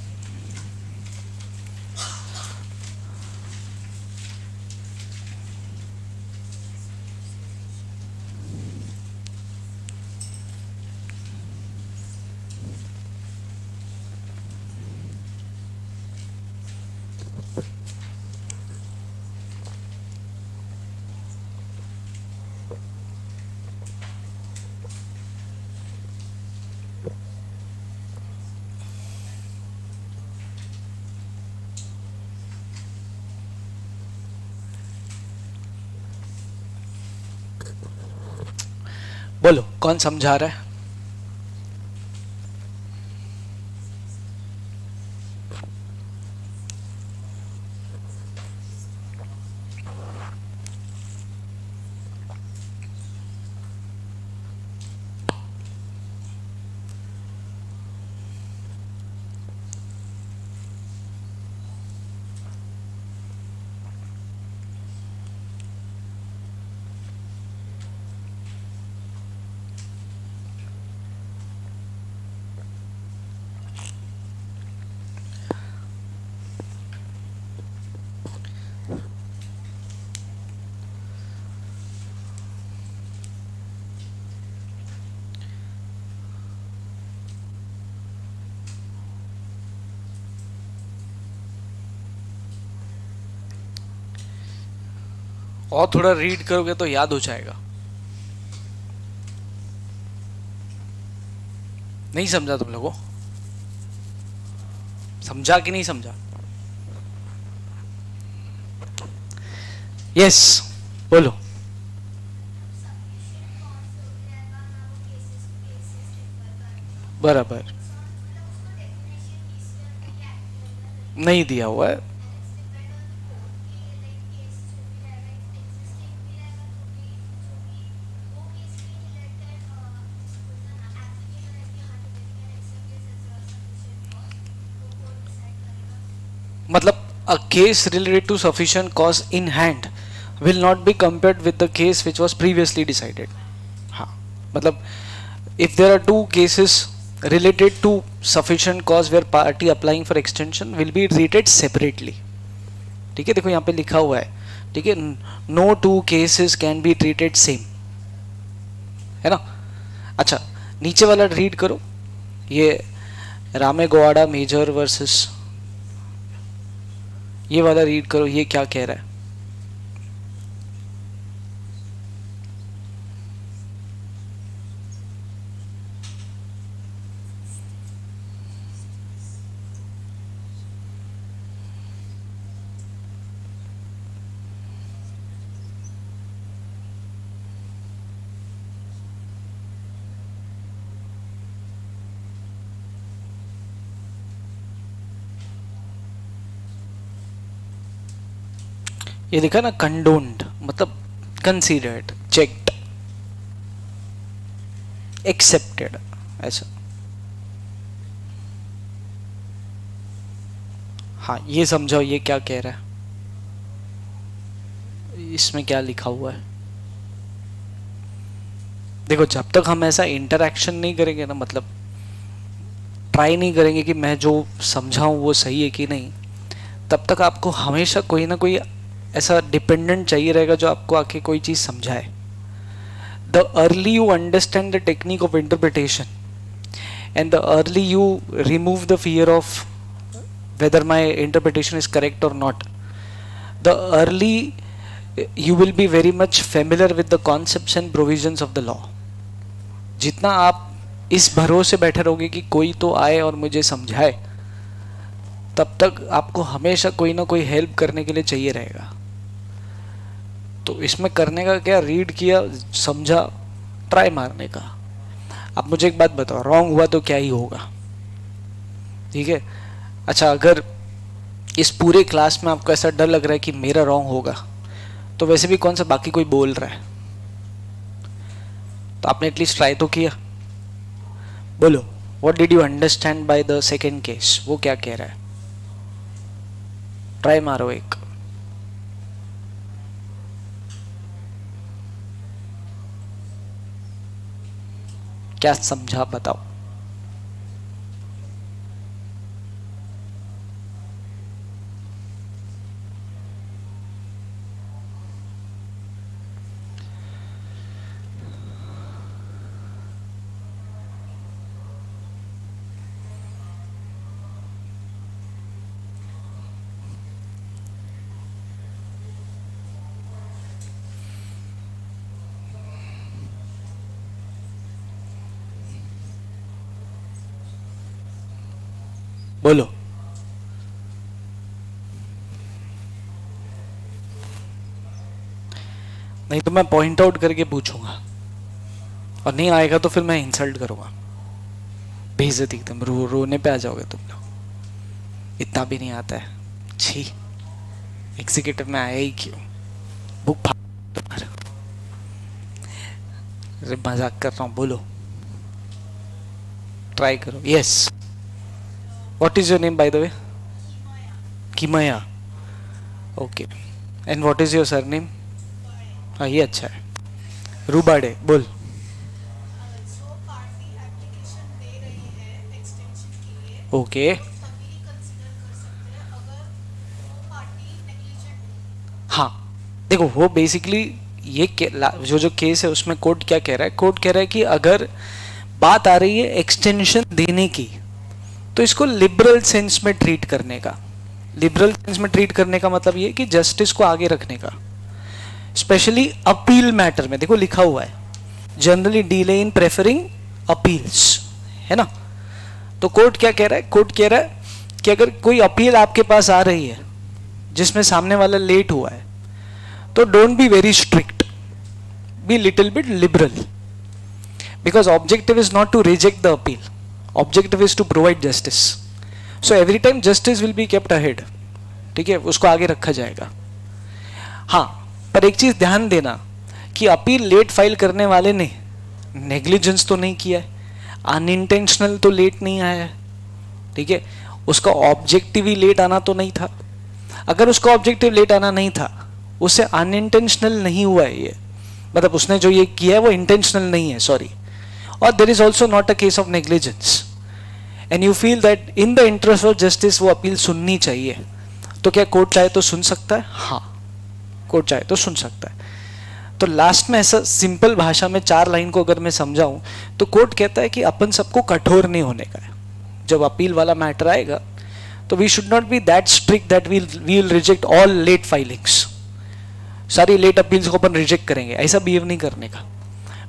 बोलो कौन समझा रहा है? और थोड़ा रीड करोगे तो याद हो जाएगा। नहीं समझा तुम लोगों? समझा कि नहीं समझा? यस बोलो। बराबर नहीं दिया हुआ है। मतलब a case related to sufficient cause in hand will not be compared with the case which was previously decided. हाँ मतलब if there are two cases related to sufficient cause where party applying for extension will be treated separately. ठीक है, देखो यहाँ पे लिखा हुआ है, ठीक है, no two cases can be treated same, है ना। अच्छा नीचे वाला रीड करो, ये रामेगौड़ा मेजर वर्सेस, ये वाला रीड करो, ये क्या कह रहा है। ये लिखा ना कंडोन्ड, मतलब कंसीडर्ड, चेक्ड, एक्सेप्टेड, ऐसा। हाँ ये समझाओ ये क्या कह रहा है, इसमें क्या लिखा हुआ है। देखो जब तक हम ऐसा इंटरैक्शन नहीं करेंगे ना, मतलब ट्राई नहीं करेंगे कि मैं जो समझाऊं वो सही है कि नहीं, तब तक आपको हमेशा कोई ना कोई ऐसा डिपेंडेंट चाहिए रहेगा जो आपको आके कोई चीज़ समझाए। The early you understand the technique of interpretation and the early you remove the fear of whether my interpretation is correct or not, the early you will be very much familiar with the concepts and provisions of the law. जितना आप इस भरोसे बैठे रहोगे कि कोई तो आए और मुझे समझाए, तब तक आपको हमेशा कोई ना कोई हेल्प करने के लिए चाहिए रहेगा। तो इसमें करने का क्या, रीड किया, समझा, ट्राई मारने का। अब मुझे एक बात बताओ, रॉन्ग हुआ तो क्या ही होगा, ठीक है। अच्छा अगर इस पूरे क्लास में आपको ऐसा डर लग रहा है कि मेरा रॉन्ग होगा, तो वैसे भी कौन सा बाकी कोई बोल रहा है, तो आपने एटलीस्ट ट्राई तो किया। बोलो what did you understand by the second case, वो क्या कह रहा है, ट्राई मारो एक। क्या समझा बताओ। बोलो नहीं तो मैं पॉइंट आउट करके पूछूंगा, और नहीं आएगा तो फिर मैं इंसल्ट करूंगा, बेइज्जती एकदम, रोने पे आ जाओगे तुम लोग। इतना भी नहीं आता है, छी, एग्जीक्यूटिव में आया ही क्यों, बुक तुम्हारा। अरे मजाक कर रहा हूँ, बोलो ट्राई करो। Yes what is your name by the way? Kimaya, okay. And what is your surname? हाँ ये अच्छा है, रूबाडे, बोल। ओके हाँ देखो वो बेसिकली ये जो केस है उसमें कोर्ट क्या कह रहा है, कोर्ट कह रहा है कि अगर बात आ रही है एक्सटेंशन देने की, तो इसको लिबरल सेंस में ट्रीट करने का। लिबरल सेंस में ट्रीट करने का मतलब ये कि जस्टिस को आगे रखने का। स्पेशली अपील मैटर में देखो लिखा हुआ है generally delay in preferring appeals, है ना। तो कोर्ट क्या कह रहा है, कोर्ट कह रहा है कि अगर कोई अपील आपके पास आ रही है जिसमें सामने वाला लेट हुआ है तो don't be very strict, be little bit liberal, because objective is not to reject the appeal, objective is to provide justice, so every time justice will be kept ahead, ठीक है, उसको आगे रखा जाएगा। हाँ, पर एक चीज ध्यान देना कि अपील लेट फाइल करने वाले ने नेग्लिजेंस तो नहीं किया है, अनइंटेंशनल तो लेट नहीं आया है, ठीक है, उसका ऑब्जेक्टिव ही लेट आना तो नहीं था। अगर उसका ऑब्जेक्टिव लेट आना नहीं था, उससे अनइंटेंशनल नहीं हुआ है ये, मतलब उसने जो ये किया है वो इंटेंशनल नहीं है, सॉरी, और there is also not a case of negligence, and you feel that in the interest of justice वो अपील सुननी चाहिए, तो क्या कोर्ट चाहे तो सुन सकता है? हाँ, कोर्ट चाहे तो सुन सकता है। तो लास्ट में ऐसा सिंपल भाषा में 4 लाइन को अगर मैं समझाऊं तो कोर्ट कहता है कि अपन सबको कठोर नहीं होने का है। जब अपील वाला मैटर आएगा तो we should not be that strict that we will reject all late filings, सारी लेट अपील्स को अपन रिजेक्ट करेंगे, ऐसा बिहेव नहीं करने का।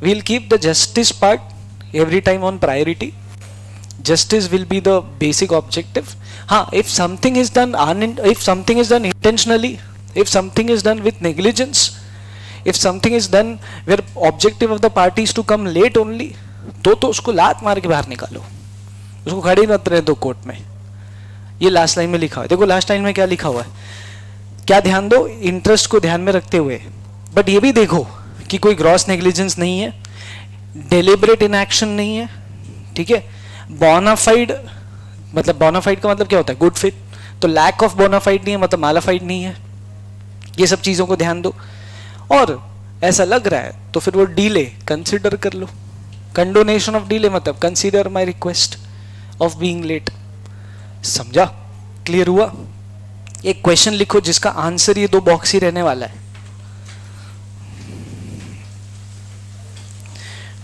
We will keep the justice part every time on priority, justice will be the basic objective. If something is done intentionally, if something is done with negligence, if something is done where objective of the party is to come late only, तो उसको लात मार के बाहर निकालो, उसको खड़े मत रहे दो कोर्ट में। ये लास्ट लाइन में लिखा हुआ है, देखो लास्ट लाइन में क्या लिखा हुआ है, क्या ध्यान दो, इंटरेस्ट को ध्यान में रखते हुए, बट ये भी देखो कि कोई ग्रॉस नेग्लिजेंस नहीं है, डेलिबरेट इनएक्शन नहीं है, ठीक है, बोनाफाइड, मतलब बोनाफाइड का मतलब क्या होता है, गुड फेथ, तो लैक ऑफ बोनाफाइड नहीं है मतलब मालाफाइड नहीं है, ये सब चीजों को ध्यान दो। और ऐसा लग रहा है तो फिर वो डीले कंसीडर कर लो, कंडोनेशन ऑफ डीले मतलब consider my request of being late. समझा? क्लियर हुआ? एक क्वेश्चन लिखो जिसका आंसर ये 2 बॉक्स ही रहने वाला है।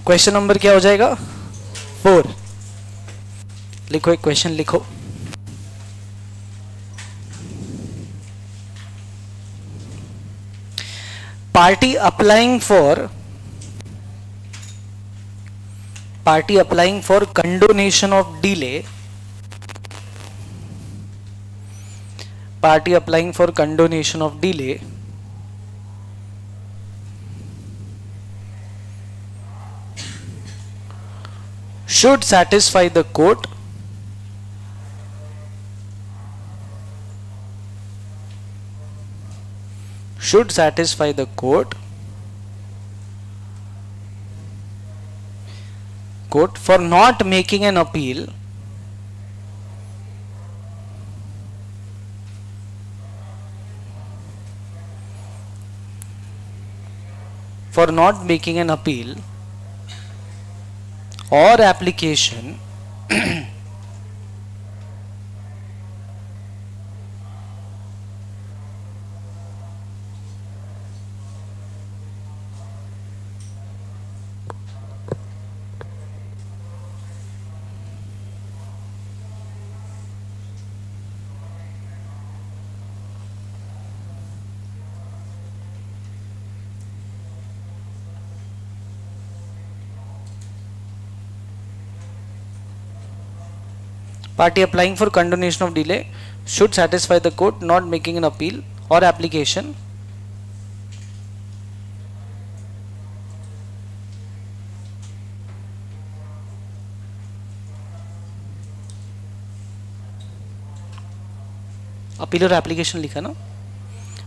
क्वेश्चन नंबर क्या हो जाएगा? 4। लिखो, एक क्वेश्चन लिखो। Party applying for condonation of delay, party applying for condonation of delay should satisfy the court for not making an appeal or application party applying for condonation of delay should satisfy the court not making an appeal or application appeal और application लिखा ना,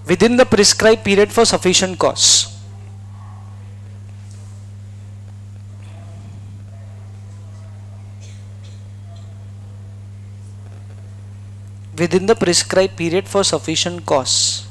within the prescribed period for sufficient cause, within the prescribed period for sufficient cause.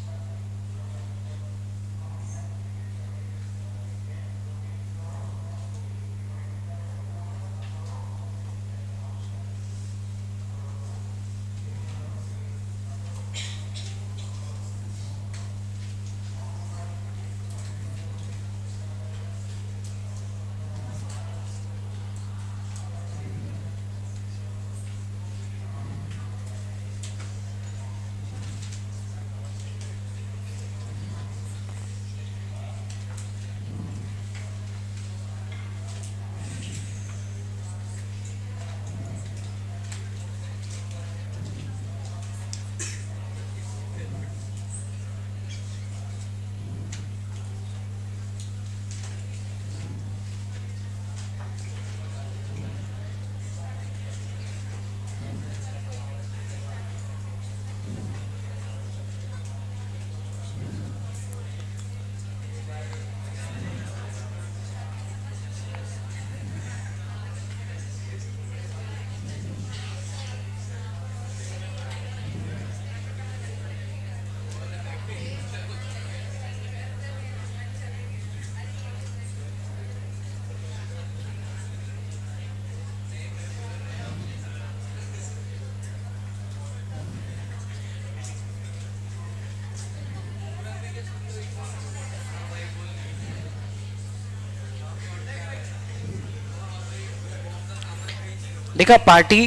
लिखा party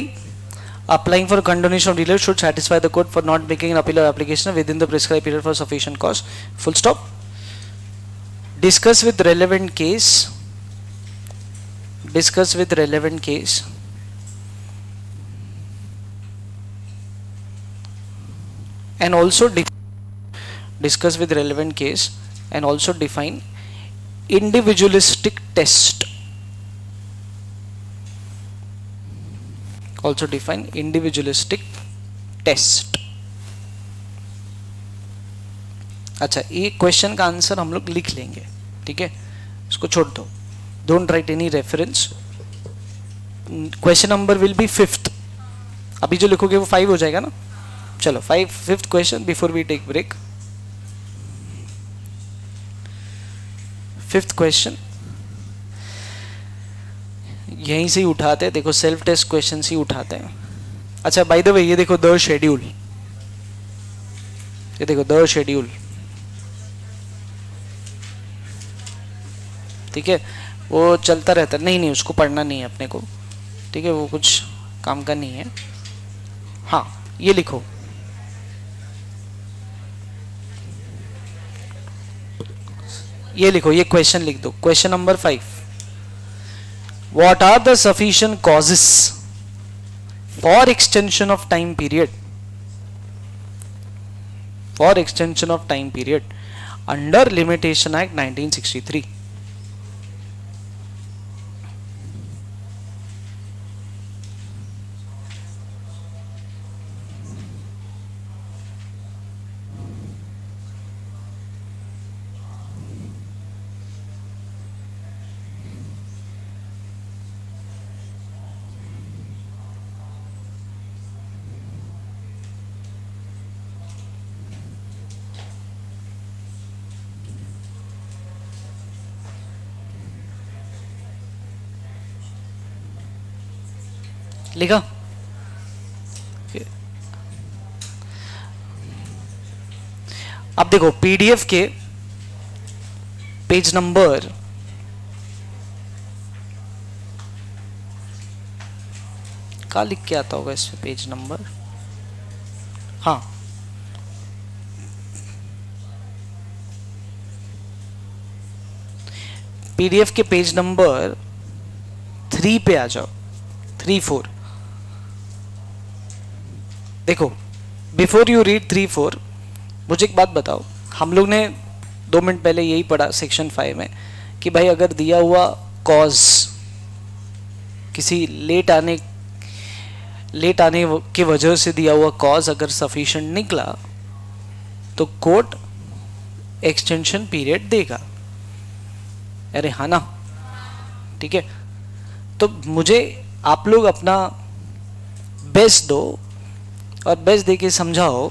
applying for condonation of dealer should satisfy the court for not making an appeal or application within the prescribed period for sufficient cause. Full stop. Discuss with relevant case. Discuss with relevant case. And also discuss with relevant case and also define individualistic test. Also define individualistic test. अच्छा, ये क्वेश्चन का आंसर हम लोग लिख लेंगे, ठीक है, इसको छोड़ दो, don't write any reference. Question number will be 5th. अभी जो लिखोगे वो 5 हो जाएगा ना. चलो 5th question before we take break. 5th question यहीं से ही उठाते हैं. देखो सेल्फ टेस्ट क्वेश्चन ही उठाते हैं. अच्छा बाय द वे ये देखो द शेड्यूल, ये देखो द शेड्यूल, ठीक है, वो चलता रहता है. नहीं उसको पढ़ना नहीं है अपने को, ठीक है, वो कुछ काम का नहीं है. हाँ ये लिखो, ये लिखो, ये क्वेश्चन लिख दो. Question number 5. What are the sufficient causes for extension of time period? For extension of time period under Limitation Act 1963. लिखा. अब देखो पीडीएफ के पेज नंबर क्या लिख के आता होगा इसमें, पेज नंबर, हाँ पीडीएफ के पेज नंबर 3 पे आ जाओ. 3-4 देखो. बिफोर यू रीड 3-4 मुझे एक बात बताओ. हम लोग ने 2 मिनट पहले यही पढ़ा सेक्शन 5 में कि भाई अगर दिया हुआ कॉज किसी लेट आने की वजह से दिया हुआ कॉज अगर सफिशिएंट निकला तो कोर्ट एक्सटेंशन पीरियड देगा. अरे हाँ ना, ठीक है. तो मुझे आप लोग अपना बेस्ट दो और बेस्ट देके समझाओ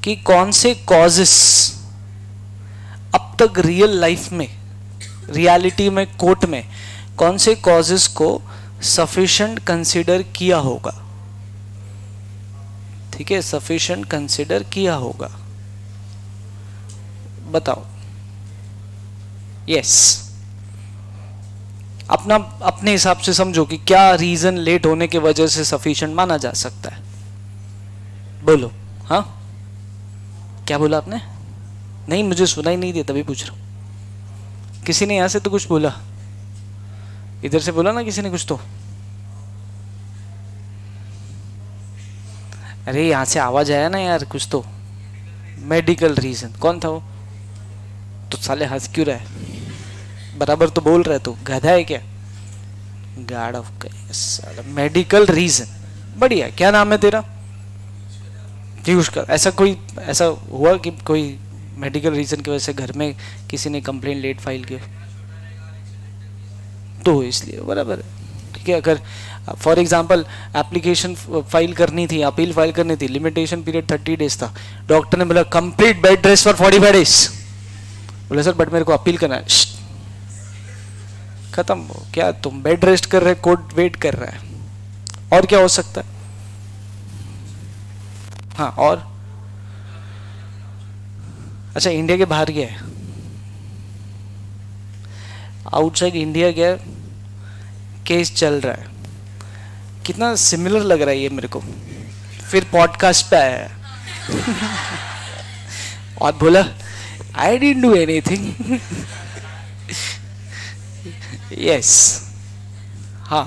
कि कौन से कॉजेस अब तक रियल लाइफ में, रियलिटी में, कोर्ट में कौन से कॉजेस को सफिशिएंट कंसीडर किया होगा. ठीक है, सफिशिएंट कंसीडर किया होगा, बताओ. यस अपने हिसाब से समझो कि क्या रीजन लेट होने की वजह से सफिशिएंट माना जा सकता है. बोलो. हाँ क्या बोला आपने? नहीं मुझे सुना ही नहीं दिया तभी पूछ रहा हूं. किसी ने यहां से तो कुछ बोला, इधर से बोला ना किसी ने कुछ तो. अरे यहां से आवाज आया ना यार कुछ तो. मेडिकल रीजन कौन था वो? तो साले हंस क्यों रहा है? बराबर तो बोल रहा है. तो गधा है क्या? Guard of medical reason. बढ़िया. क्या नाम है तेरा? पीयूष का. ऐसा हुआ कि कोई मेडिकल रीजन की वजह से घर में किसी ने कंप्लेंट लेट फाइल किया तो इसलिए बराबर है. ठीक है. अगर फॉर एग्जांपल एप्लीकेशन फाइल करनी थी, अपील फाइल करनी थी, लिमिटेशन पीरियड 30 डेज था, डॉक्टर ने बोला complete bed rest for 45 days. बोला सर बट मेरे को अपील करना है. खत्म. क्या तुम बेड रेस्ट कर रहे, कोर्ट वेट कर रहा है. और क्या हो सकता है? हाँ और अच्छा इंडिया के बाहर गया है, आउटसाइड इंडिया गया, केस चल रहा है. कितना सिमिलर लग रहा है ये मेरे को। फिर पॉडकास्ट पे आया और बोला I didn't do anything. Yes, हाँ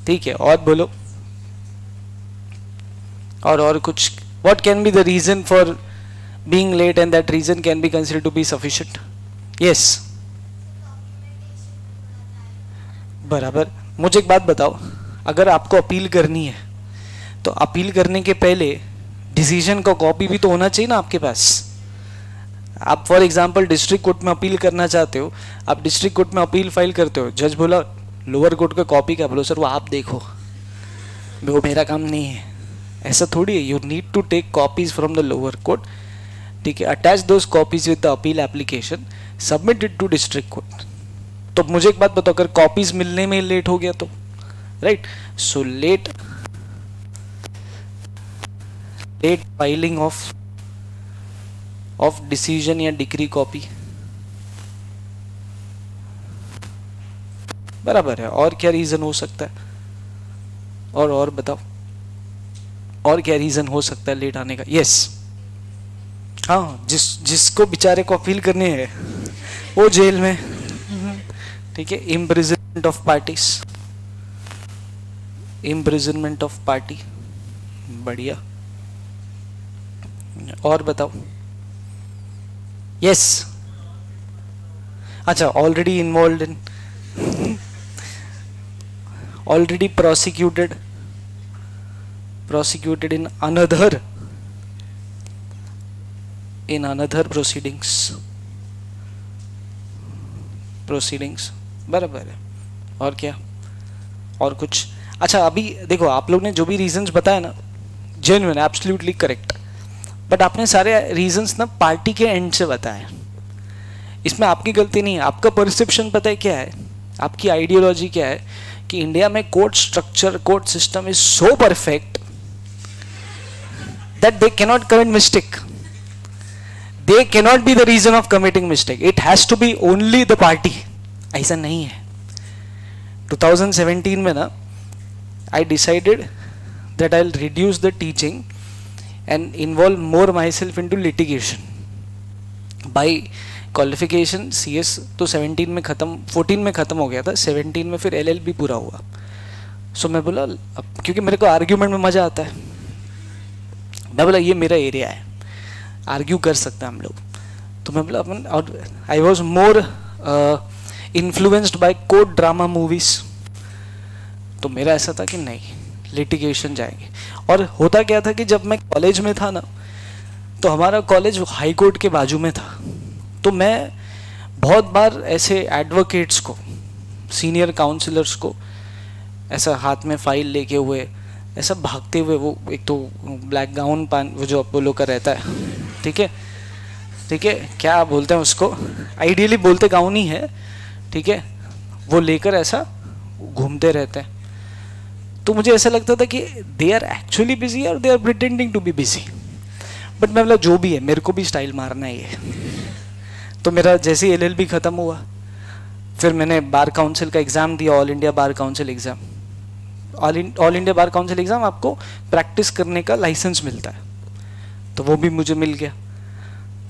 ठीक है, और बोलो। और कुछ, what can be the reason for being late and that reason can be considered to be sufficient? Yes, बराबर। मुझे एक बात बताओ, अगर आपको अपील करनी है तो अपील करने के पहले डिसीजन का कॉपी भी तो होना चाहिए ना आपके पास। आप फॉर एग्जांपल डिस्ट्रिक्ट कोर्ट में अपील करना चाहते हो, आप डिस्ट्रिक्ट कोर्ट में अपील फाइल करते हो, जज बोला लोअर कोर्ट का कॉपी का, बोलो सर वो आप देखो, वो मेरा काम नहीं है। ऐसा थोड़ी है, you need to take copies from the lower court, ठीक है, attach those copies with the appeal application, submit it to district court. तो मुझे एक बात बताओ, अगर कॉपीज मिलने में लेट हो गया तो, right, so let filing of decision या डिक्री कॉपी, बराबर है। और क्या रीजन हो सकता है, और बताओ, और क्या रीजन हो सकता है लेट आने का? यस, हाँ, जिसको बेचारे को अपील करने हैं वो जेल में, ठीक है, imprisonment of parties, imprisonment of party, बढ़िया। और बताओ। यस, अच्छा, already involve in, already prosecuted in another proceedings, बराबर है। और क्या, और कुछ? अच्छा, अभी देखो, आप लोग ने जो भी रीजंस बताया ना, जेन्युइन, एब्सोल्युटली करेक्ट, बट आपने सारे रीजंस ना पार्टी के एंड से बताए। इसमें आपकी गलती नहीं है, आपका परसेप्शन पता है क्या है, आपकी आइडियोलॉजी क्या है कि इंडिया में court structure, court system is so perfect that they cannot commit mistake, they cannot be the reason of committing mistake, it has to be only the party। ऐसा नहीं है। 2017 में ना I decided that I'll reduce the teaching and involve more myself into litigation by qualification। CS तो 17 में खत्म, 14 में खत्म हो गया था, 17 में फिर LLB पूरा हुआ। सो मैं बोला, क्योंकि मेरे को आर्ग्यूमेंट में मजा आता है, मैं बोला ये मेरा एरिया है, आर्ग्यू कर सकते हैं हम लोग। तो मैं बोला अपन, और I was more influenced by court drama movies, तो मेरा ऐसा था कि नहीं, लिटिगेशन जाएंगे। और होता क्या था कि जब मैं कॉलेज में था ना, तो हमारा कॉलेज हाई कोर्ट के बाजू में था, तो मैं बहुत बार ऐसे एडवोकेट्स को, सीनियर काउंसलर्स को ऐसा हाथ में फाइल लेके हुए ऐसा भागते हुए, वो एक तो ब्लैक गाउन वो जो अपोलो का रहता है, ठीक है, क्या बोलते हैं उसको, आइडियली बोलते गाउन ही है, ठीक है, वो लेकर ऐसा घूमते रहते हैं। तो मुझे ऐसा लगता था कि दे आर एक्चुअली बिजी और they are pretending to be busy, but मैं बोला जो भी है, मेरे को भी स्टाइल मारना ही है। तो मेरा जैसे ही LLB ख़त्म हुआ, फिर मैंने बार काउंसिल का एग्ज़ाम दिया, all India bar council exam. All India bar council exam आपको प्रैक्टिस करने का लाइसेंस मिलता है, तो वो भी मुझे मिल गया।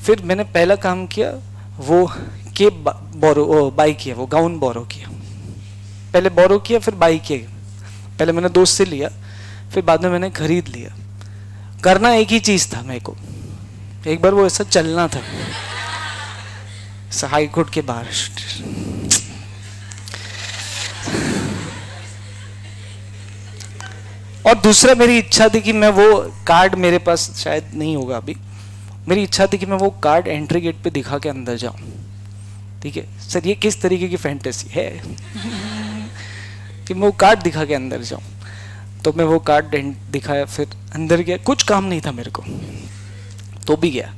फिर मैंने पहला काम किया, वो बाई किया, वो गाउन बोरो किया, पहले बोरो किया फिर बाई किया। पहले मैंने दोस्त से लिया, फिर बाद में मैंने खरीद लिया। करना एक ही चीज़ था मेरे को, एक बार वो ऐसा चलना था हाई कोर्ट के बाहर, और दूसरा मेरी इच्छा थी कि मैं वो कार्ड, मेरे पास शायद नहीं होगा अभी, मेरी इच्छा थी कि मैं वो कार्ड एंट्री गेट पे दिखा के अंदर जाऊं। ठीक है सर, ये किस तरीके की फैंटेसी है कि मैं वो कार्ड दिखा के अंदर जाऊं। तो मैं वो कार्ड दिखाया, फिर अंदर गया, कुछ काम नहीं था मेरे को, तो भी गया।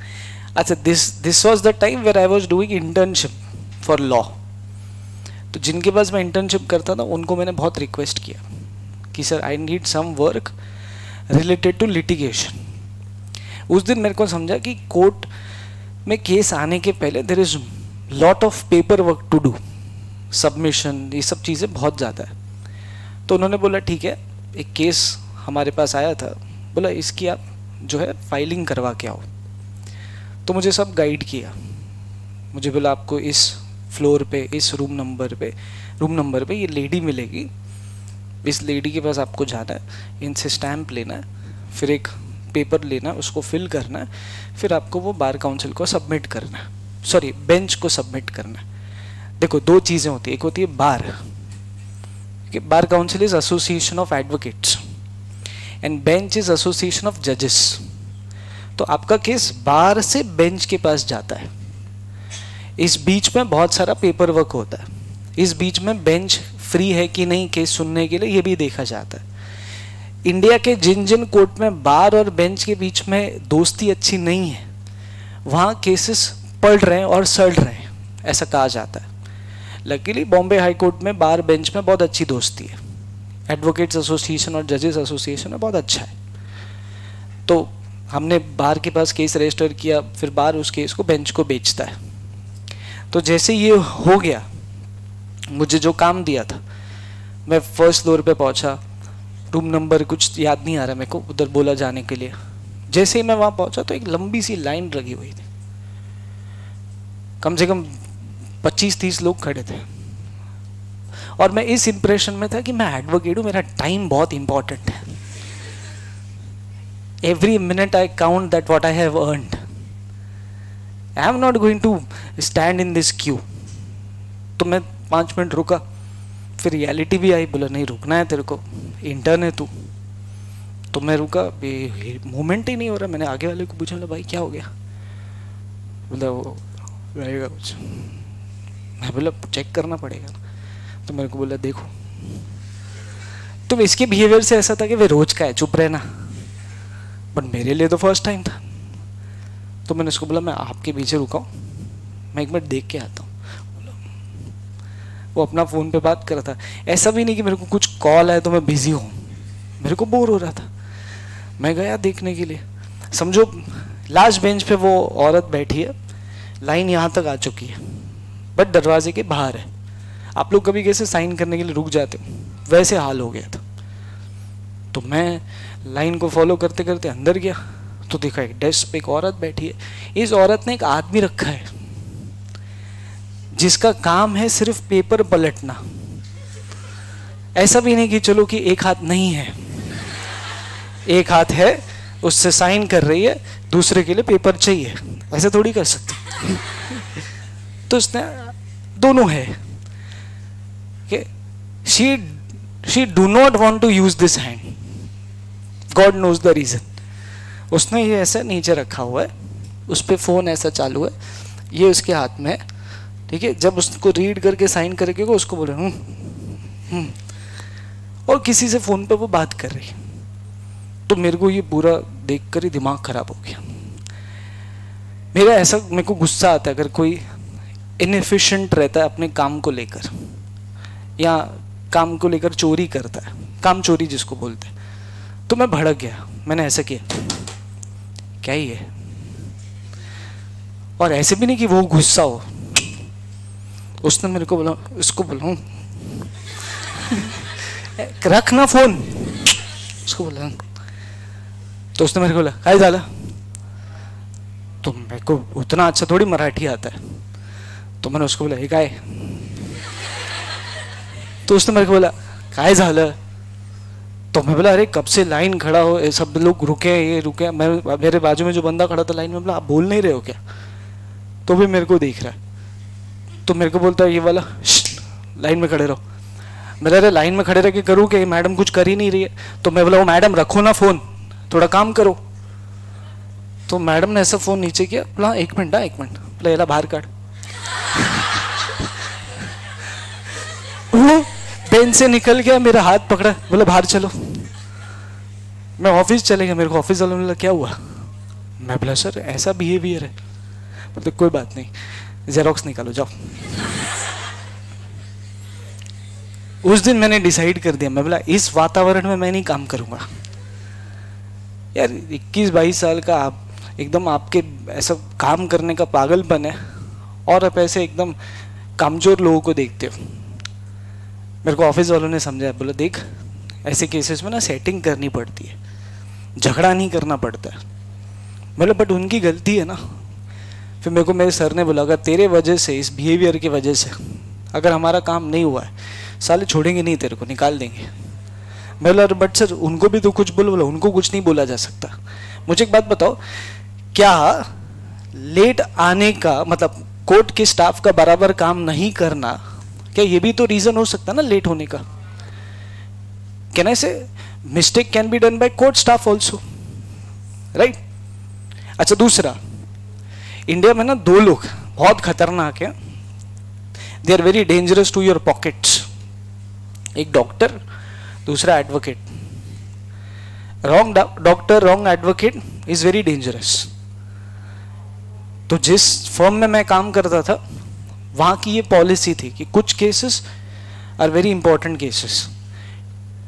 अच्छा, this was the time where I was doing internship for law. तो जिनके पास मैं इंटर्नशिप करता था उनको मैंने बहुत रिक्वेस्ट किया कि sir I need some work related to litigation. उस दिन मेरे को समझा कि कोर्ट में केस आने के पहले there is lot of paper work to do, submission, ये सब चीज़ें बहुत ज़्यादा है। तो उन्होंने बोला ठीक है एक केस हमारे पास आया था, बोला इसकी आप जो है फाइलिंग करवा के आओ। तो मुझे सब गाइड किया, मुझे बोला आपको इस फ्लोर पे, इस रूम नंबर पे ये लेडी मिलेगी, इस लेडी के पास आपको जाना है, इनसे स्टैम्प लेना है, फिर एक पेपर लेना है, उसको फिल करना है, फिर आपको वो बार काउंसिल को सबमिट करना है, सॉरी बेंच को सबमिट करना है। देखो दो चीज़ें होती है, एक होती है bar council is association of advocates and bench is association of जजेस। तो आपका केस बार से बेंच के पास जाता है, इस बीच में बहुत सारा पेपर वर्क होता है, इस बीच में बेंच फ्री है कि नहीं केस सुनने के लिए ये भी देखा जाता है। इंडिया के जिन जिन कोर्ट में बार और बेंच के बीच में दोस्ती अच्छी नहीं है, वहाँ केसेस पढ़ रहे हैं और सड़ रहे हैं, ऐसा कहा जाता है। लकीली बॉम्बे हाई कोर्ट में बार बेंच में बहुत अच्छी दोस्ती है, एडवोकेट्स एसोसिएशन और जजेस एसोसिएशन में बहुत अच्छा है। तो हमने बार के पास केस रजिस्टर किया, फिर बार उस केस को बेंच को बेचता है। तो जैसे ये हो गया, मुझे जो काम दिया था, मैं फर्स्ट फ्लोर पे पहुंचा, रूम नंबर कुछ याद नहीं आ रहा मेरे को, उधर बोला जाने के लिए। जैसे ही मैं वहाँ पहुंचा तो एक लंबी सी लाइन लगी हुई थी, कम से कम 25-30 लोग खड़े थे, और मैं इस इंप्रेशन में था कि मैं एडवोकेट हूँ, मेरा टाइम बहुत इंपॉर्टेंट है, every minute I count that what I have earned, I am not going to stand in this queue. तो मैं 5 मिनट रुका, फिर रियलिटी भी आई, बोला नहीं रुकना है तेरे को, इंटर्न है तू। तो मैं रुका, मूवमेंट ही नहीं हो रहा। मैंने आगे वाले को पूछा, भाई क्या हो गया? बोला वो रहेगा कुछ। मैं बोला चेक करना पड़ेगा। तो मेरे को बोला देखो, तो इसके बिहेवियर से ऐसा था कि वे रोज का है, चुप रहना, बट मेरे लिए तो फर्स्ट टाइम था। तो मैंने उसको बोला मैं आपके पीछे रुका हूँ, मैं एक मिनट देख के आता हूँ। वो अपना फ़ोन पे बात कर रहा था, ऐसा भी नहीं कि मेरे को कुछ कॉल आया तो मैं बिजी हूँ, मेरे को बोर हो रहा था। मैं गया देखने के लिए, समझो लास्ट बेंच पे वो औरत बैठी है, लाइन यहाँ तक आ चुकी है, बट दरवाजे के बाहर है। आप लोग कभी कैसे साइन करने के लिए रुक जाते हो, वैसे हाल हो गया था। तो मैं लाइन को फॉलो करते करते अंदर गया, तो देखा एक डेस्क पे एक औरत बैठी है। इस औरत ने एक आदमी रखा है जिसका काम है सिर्फ पेपर पलटना। ऐसा भी नहीं कि चलो कि एक हाथ नहीं है, एक हाथ है, उससे साइन कर रही है, दूसरे के लिए पेपर चाहिए, ऐसे थोड़ी कर सकते। तो उसने दोनों है कि she do not want to use this hand, God knows the reason। उसने ये ऐसा नीचे रखा हुआ है, उस पर फोन ऐसा चालू है, ये उसके हाथ में है, ठीक है। जब उसको रीड करके साइन करके उसको बोले और किसी से फोन पे वो बात कर रही। तो मेरे को ये पूरा देखकर ही दिमाग खराब हो गया। मेरे को गुस्सा आता है अगर कोई इनएफिशिएंट रहता है अपने काम को लेकर, या काम को लेकर चोरी करता है, काम चोरी जिसको बोलते हैं। तो मैं भड़क गया, मैंने ऐसा किया, क्या ही है। और ऐसे भी नहीं कि वो गुस्सा हो, उसने मेरे को बोला, उसको बोला रख ना फोन, उसको बोला। तो उसने मेरे को बोला काय झालं। तो मेरे को उतना अच्छा थोड़ी मराठी आता है, तो मैंने उसको बोला हे काय। तो उसने मेरे को बोला काय झालं। तो मैं बोला अरे कब से लाइन खड़ा हो, सब लोग रुके, ये रुके। मेरे बाजू में जो बंदा खड़ा था लाइन में, बोला आप बोल नहीं रहे हो क्या? तो भी मेरे को देख रहा है। तो मेरे को बोलता है ये वाला लाइन में खड़े रहो। मेरा अरे लाइन में खड़े रह के करूँ कि मैडम कुछ कर ही नहीं रही है। तो मैं बोला वो मैडम रखो ना फोन, थोड़ा काम करो। तो मैडम ने ऐसा फोन नीचे किया, बोला एक मिनट बोला येला बाहर काट। वो पेन से निकल गया, मेरा हाथ पकड़ा, बोला बाहर चलो। मैं ऑफिस चले गया, मेरे को ऑफिस वालों ने बोला क्या हुआ। मैं बोला सर ऐसा बिहेवियर है। बोलते कोई बात नहीं, जेरोक्स निकालो जाओ। उस दिन मैंने डिसाइड कर दिया, मैं बोला इस वातावरण में मैं नहीं काम करूंगा। यार 21-22 साल का आप एकदम, आपके ऐसा काम करने का पागलपन है, और आप ऐसे एकदम कमजोर लोगों को देखते हो। मेरे को ऑफिस वालों ने समझाया, बोला देख ऐसे केसेस में ना सेटिंग करनी पड़ती है, झगड़ा नहीं करना पड़ता है। मतलब बट उनकी गलती है ना। फिर मेरे को मेरे सर ने बोला, अगर तेरे वजह से, इस बिहेवियर की वजह से अगर हमारा काम नहीं हुआ है, साले छोड़ेंगे नहीं, तेरे को निकाल देंगे। मैं बोला बट सर उनको भी तो कुछ बोला, उनको कुछ नहीं बोला जा सकता। मुझे एक बात बताओ, क्या लेट आने का मतलब कोर्ट के स्टाफ का बराबर काम नहीं करना, क्या ये भी तो रीजन हो सकता ना लेट होने का? कैन आई से mistake can be done by court staff also, right? अच्छा, दूसरा, इंडिया में ना दो लोग बहुत खतरनाक है, they are very dangerous to your pockets. एक डॉक्टर, दूसरा advocate. Wrong doctor, wrong advocate is very dangerous. तो जिस फर्म में मैं काम करता था, वहां की ये पॉलिसी थी कि कुछ cases are very important cases,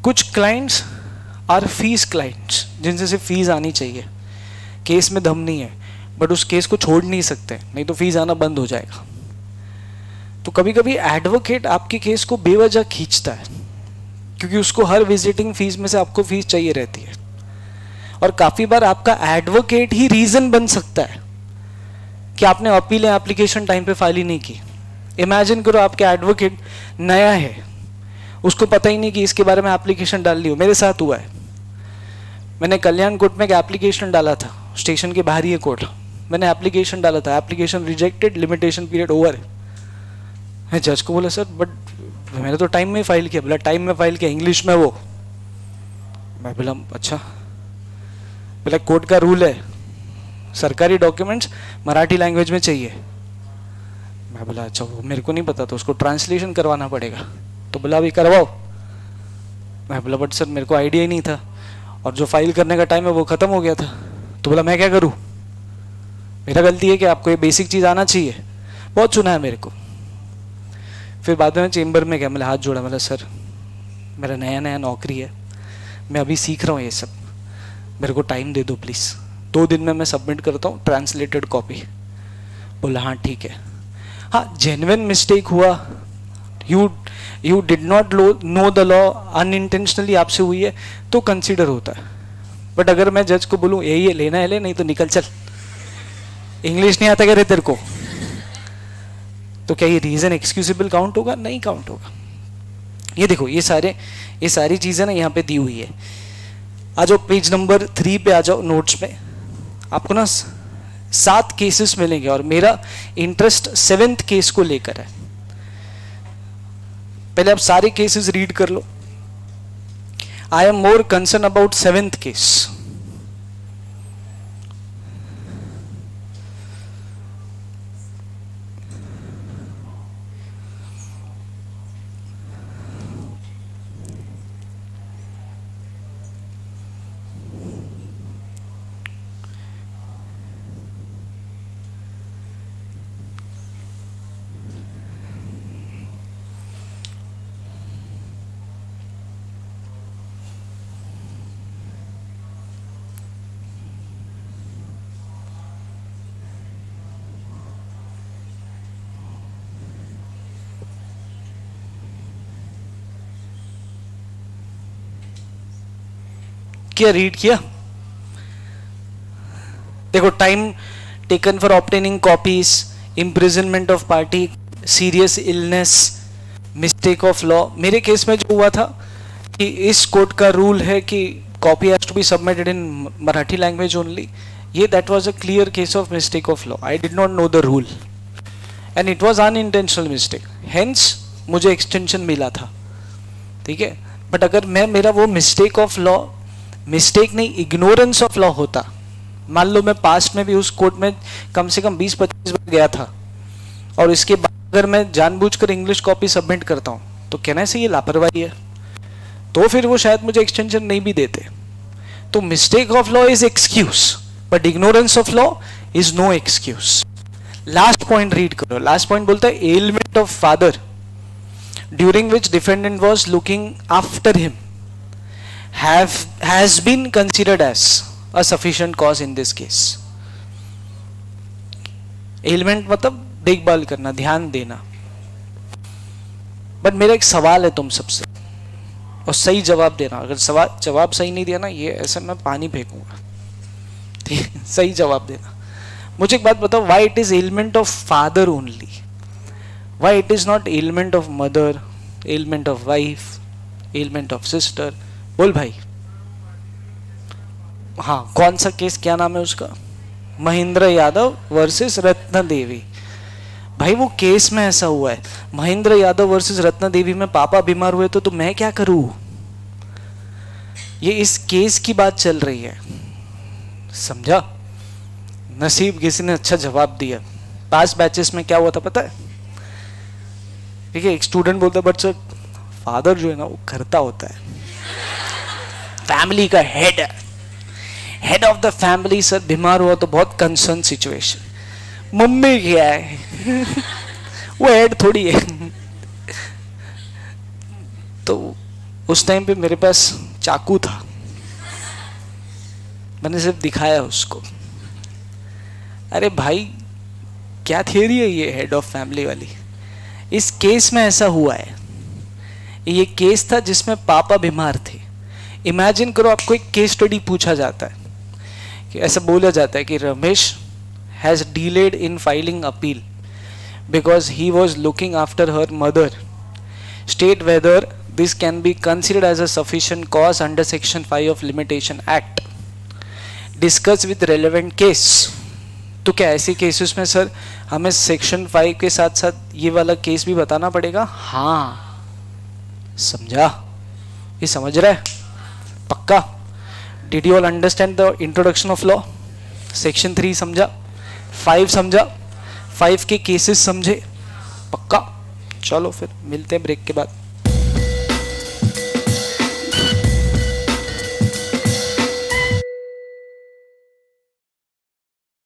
कुछ क्लाइंट्स आर फीस क्लाइंट्स, जिनसे सिर्फ फीस आनी चाहिए, केस में दम नहीं है, बट उस केस को छोड़ नहीं सकते, नहीं तो फीस आना बंद हो जाएगा। तो कभी कभी एडवोकेट आपके केस को बेवजह खींचता है, क्योंकि उसको हर विजिटिंग फीस में से आपको फीस चाहिए रहती है। और काफी बार आपका एडवोकेट ही रीजन बन सकता है कि आपने अपील एप्लीकेशन टाइम पे फाइल ही नहीं की। इमेजिन करो आपके एडवोकेट नया है, उसको पता ही नहीं कि इसके बारे में एप्लीकेशन डाल ली हो। मेरे साथ हुआ है, मैंने कल्याण कोर्ट में एक एप्लीकेशन डाला था, स्टेशन के बाहर ही है कोर्ट, मैंने एप्लीकेशन डाला था, application rejected, limitation period over. मैं जज को बोला सर बट मैंने तो टाइम में फाइल किया। बोला टाइम में फाइल किया, इंग्लिश में वो। मैं बोला अच्छा। बोला कोर्ट का रूल है, सरकारी डॉक्यूमेंट्स मराठी लैंग्वेज में चाहिए। मैं बोला अच्छा, वो मेरे को नहीं पता, तो उसको ट्रांसलेशन करवाना पड़ेगा। तो बोला अभी करवाओ। मैं बोला बट सर मेरे को आइडिया ही नहीं था, और जो फाइल करने का टाइम है वो खत्म हो गया था। तो बोला मैं क्या करूँ, मेरा गलती है कि आपको ये बेसिक चीज़ आना चाहिए। बहुत सुना है मेरे को। फिर बाद में चेंबर में गया, मैंने हाथ जोड़ा, मतलब सर मेरा नया नया नौकरी है, मैं अभी सीख रहा हूँ ये सब, मेरे को टाइम दे दो प्लीज़, 2 दिन में मैं सबमिट करता हूँ ट्रांसलेटेड कॉपी। बोला हाँ ठीक है। हाँ, जेन्युइन मिस्टेक हुआ, you did not know the law, unintentionally आपसे हुई है तो कंसिडर होता है। बट अगर मैं जज को बोलूँ यही है, लेना है ले, नहीं तो निकल चल, इंग्लिश नहीं आता क्या रे तेरे को, तो क्या ये रीजन एक्सक्यूजेबल काउंट होगा? नहीं काउंट होगा। ये देखो, ये सारी चीजें ना यहाँ पे दी हुई है। आ जाओ पेज नंबर 3 पे आ जाओ, नोट्स में आपको ना 7 केसेस मिलेंगे, और मेरा इंटरेस्ट 7th केस को लेकर है। पहले आप सारे केसेस रीड कर लो। I am more concern about 7th case. क्या रीड किया? देखो, time taken for obtaining copies, imprisonment of party, serious illness, mistake of law. मेरे केस में जो हुआ था कि इस कोर्ट का रूल है कि copy has to be submitted in Marathi language only, ये that was a clear case of mistake of law. I did not know the rule and it was unintentional mistake, hence मुझे एक्सटेंशन मिला था, ठीक है। बट अगर मेरा वो मिस्टेक ऑफ लॉ, मिस्टेक नहीं इग्नोरेंस ऑफ लॉ होता, मान लो मैं पास्ट में भी उस कोर्ट में कम से कम 20-25 बार गया था, और इसके बाद अगर मैं जानबूझकर इंग्लिश कॉपी सबमिट करता हूँ, तो कहना से ये लापरवाही है, तो फिर वो शायद मुझे एक्सटेंशन नहीं भी देते। तो mistake of law is excuse, but ignorance of law is no excuse. Last point read करो। लास्ट पॉइंट बोलता है element of father during which defendant was looking after him has been considered as a sufficient cause in this case. Ailment मतलब देखभाल करना, ध्यान देना। बट मेरा एक सवाल है तुम सबसे, और सही जवाब देना। अगर जवाब सही नहीं दिया ना, ये ऐसे मैं पानी फेंकूंगा, ठीक है? सही जवाब देना। मुझे एक बात बताओ, why it is element of father only, why it is not element of mother, element of wife, element of sister? बोल भाई। हाँ, कौन सा केस, क्या नाम है उसका? महेंद्र यादव वर्सेस रत्न देवी। भाई वो केस में ऐसा हुआ है, महेंद्र यादव वर्सेस रत्न देवी में पापा बीमार हुए तो मैं क्या करूं? ये इस केस की बात चल रही है, समझा? नसीब किसी ने अच्छा जवाब दिया। पास बैचेस में क्या हुआ था पता है? ठीक है, एक स्टूडेंट बोलता है बट सर फादर जो है ना वो करता होता है, फैमिली का हेड है, head of the family sir बीमार हुआ तो बहुत कंसर्न सिचुएशन, मम्मी क्या है वो हेड थोड़ी है। तो उस टाइम पे मेरे पास चाकू था, मैंने सिर्फ दिखाया उसको। अरे भाई क्या थियरी है ये हेड ऑफ फैमिली वाली? इस केस में ऐसा हुआ है, ये केस था जिसमें पापा बीमार थे। इमेजिन करो आपको एक केस स्टडी पूछा जाता है कि ऐसा बोला जाता है कि Ramesh has delayed in filing appeal because he was looking after her mother. State whether this can be considered as a sufficient cause under section 5 of Limitation Act. Discuss with relevant case. तो क्या ऐसे केसेस में सर हमें सेक्शन 5 के साथ साथ ये वाला केस भी बताना पड़ेगा? हाँ, समझा? ये समझ रहा है पक्का? Did you all understand the introduction of law? Section 3 समझा, 5 समझा, 5 के केसेस समझे पक्का? चलो फिर मिलते हैं ब्रेक के बाद।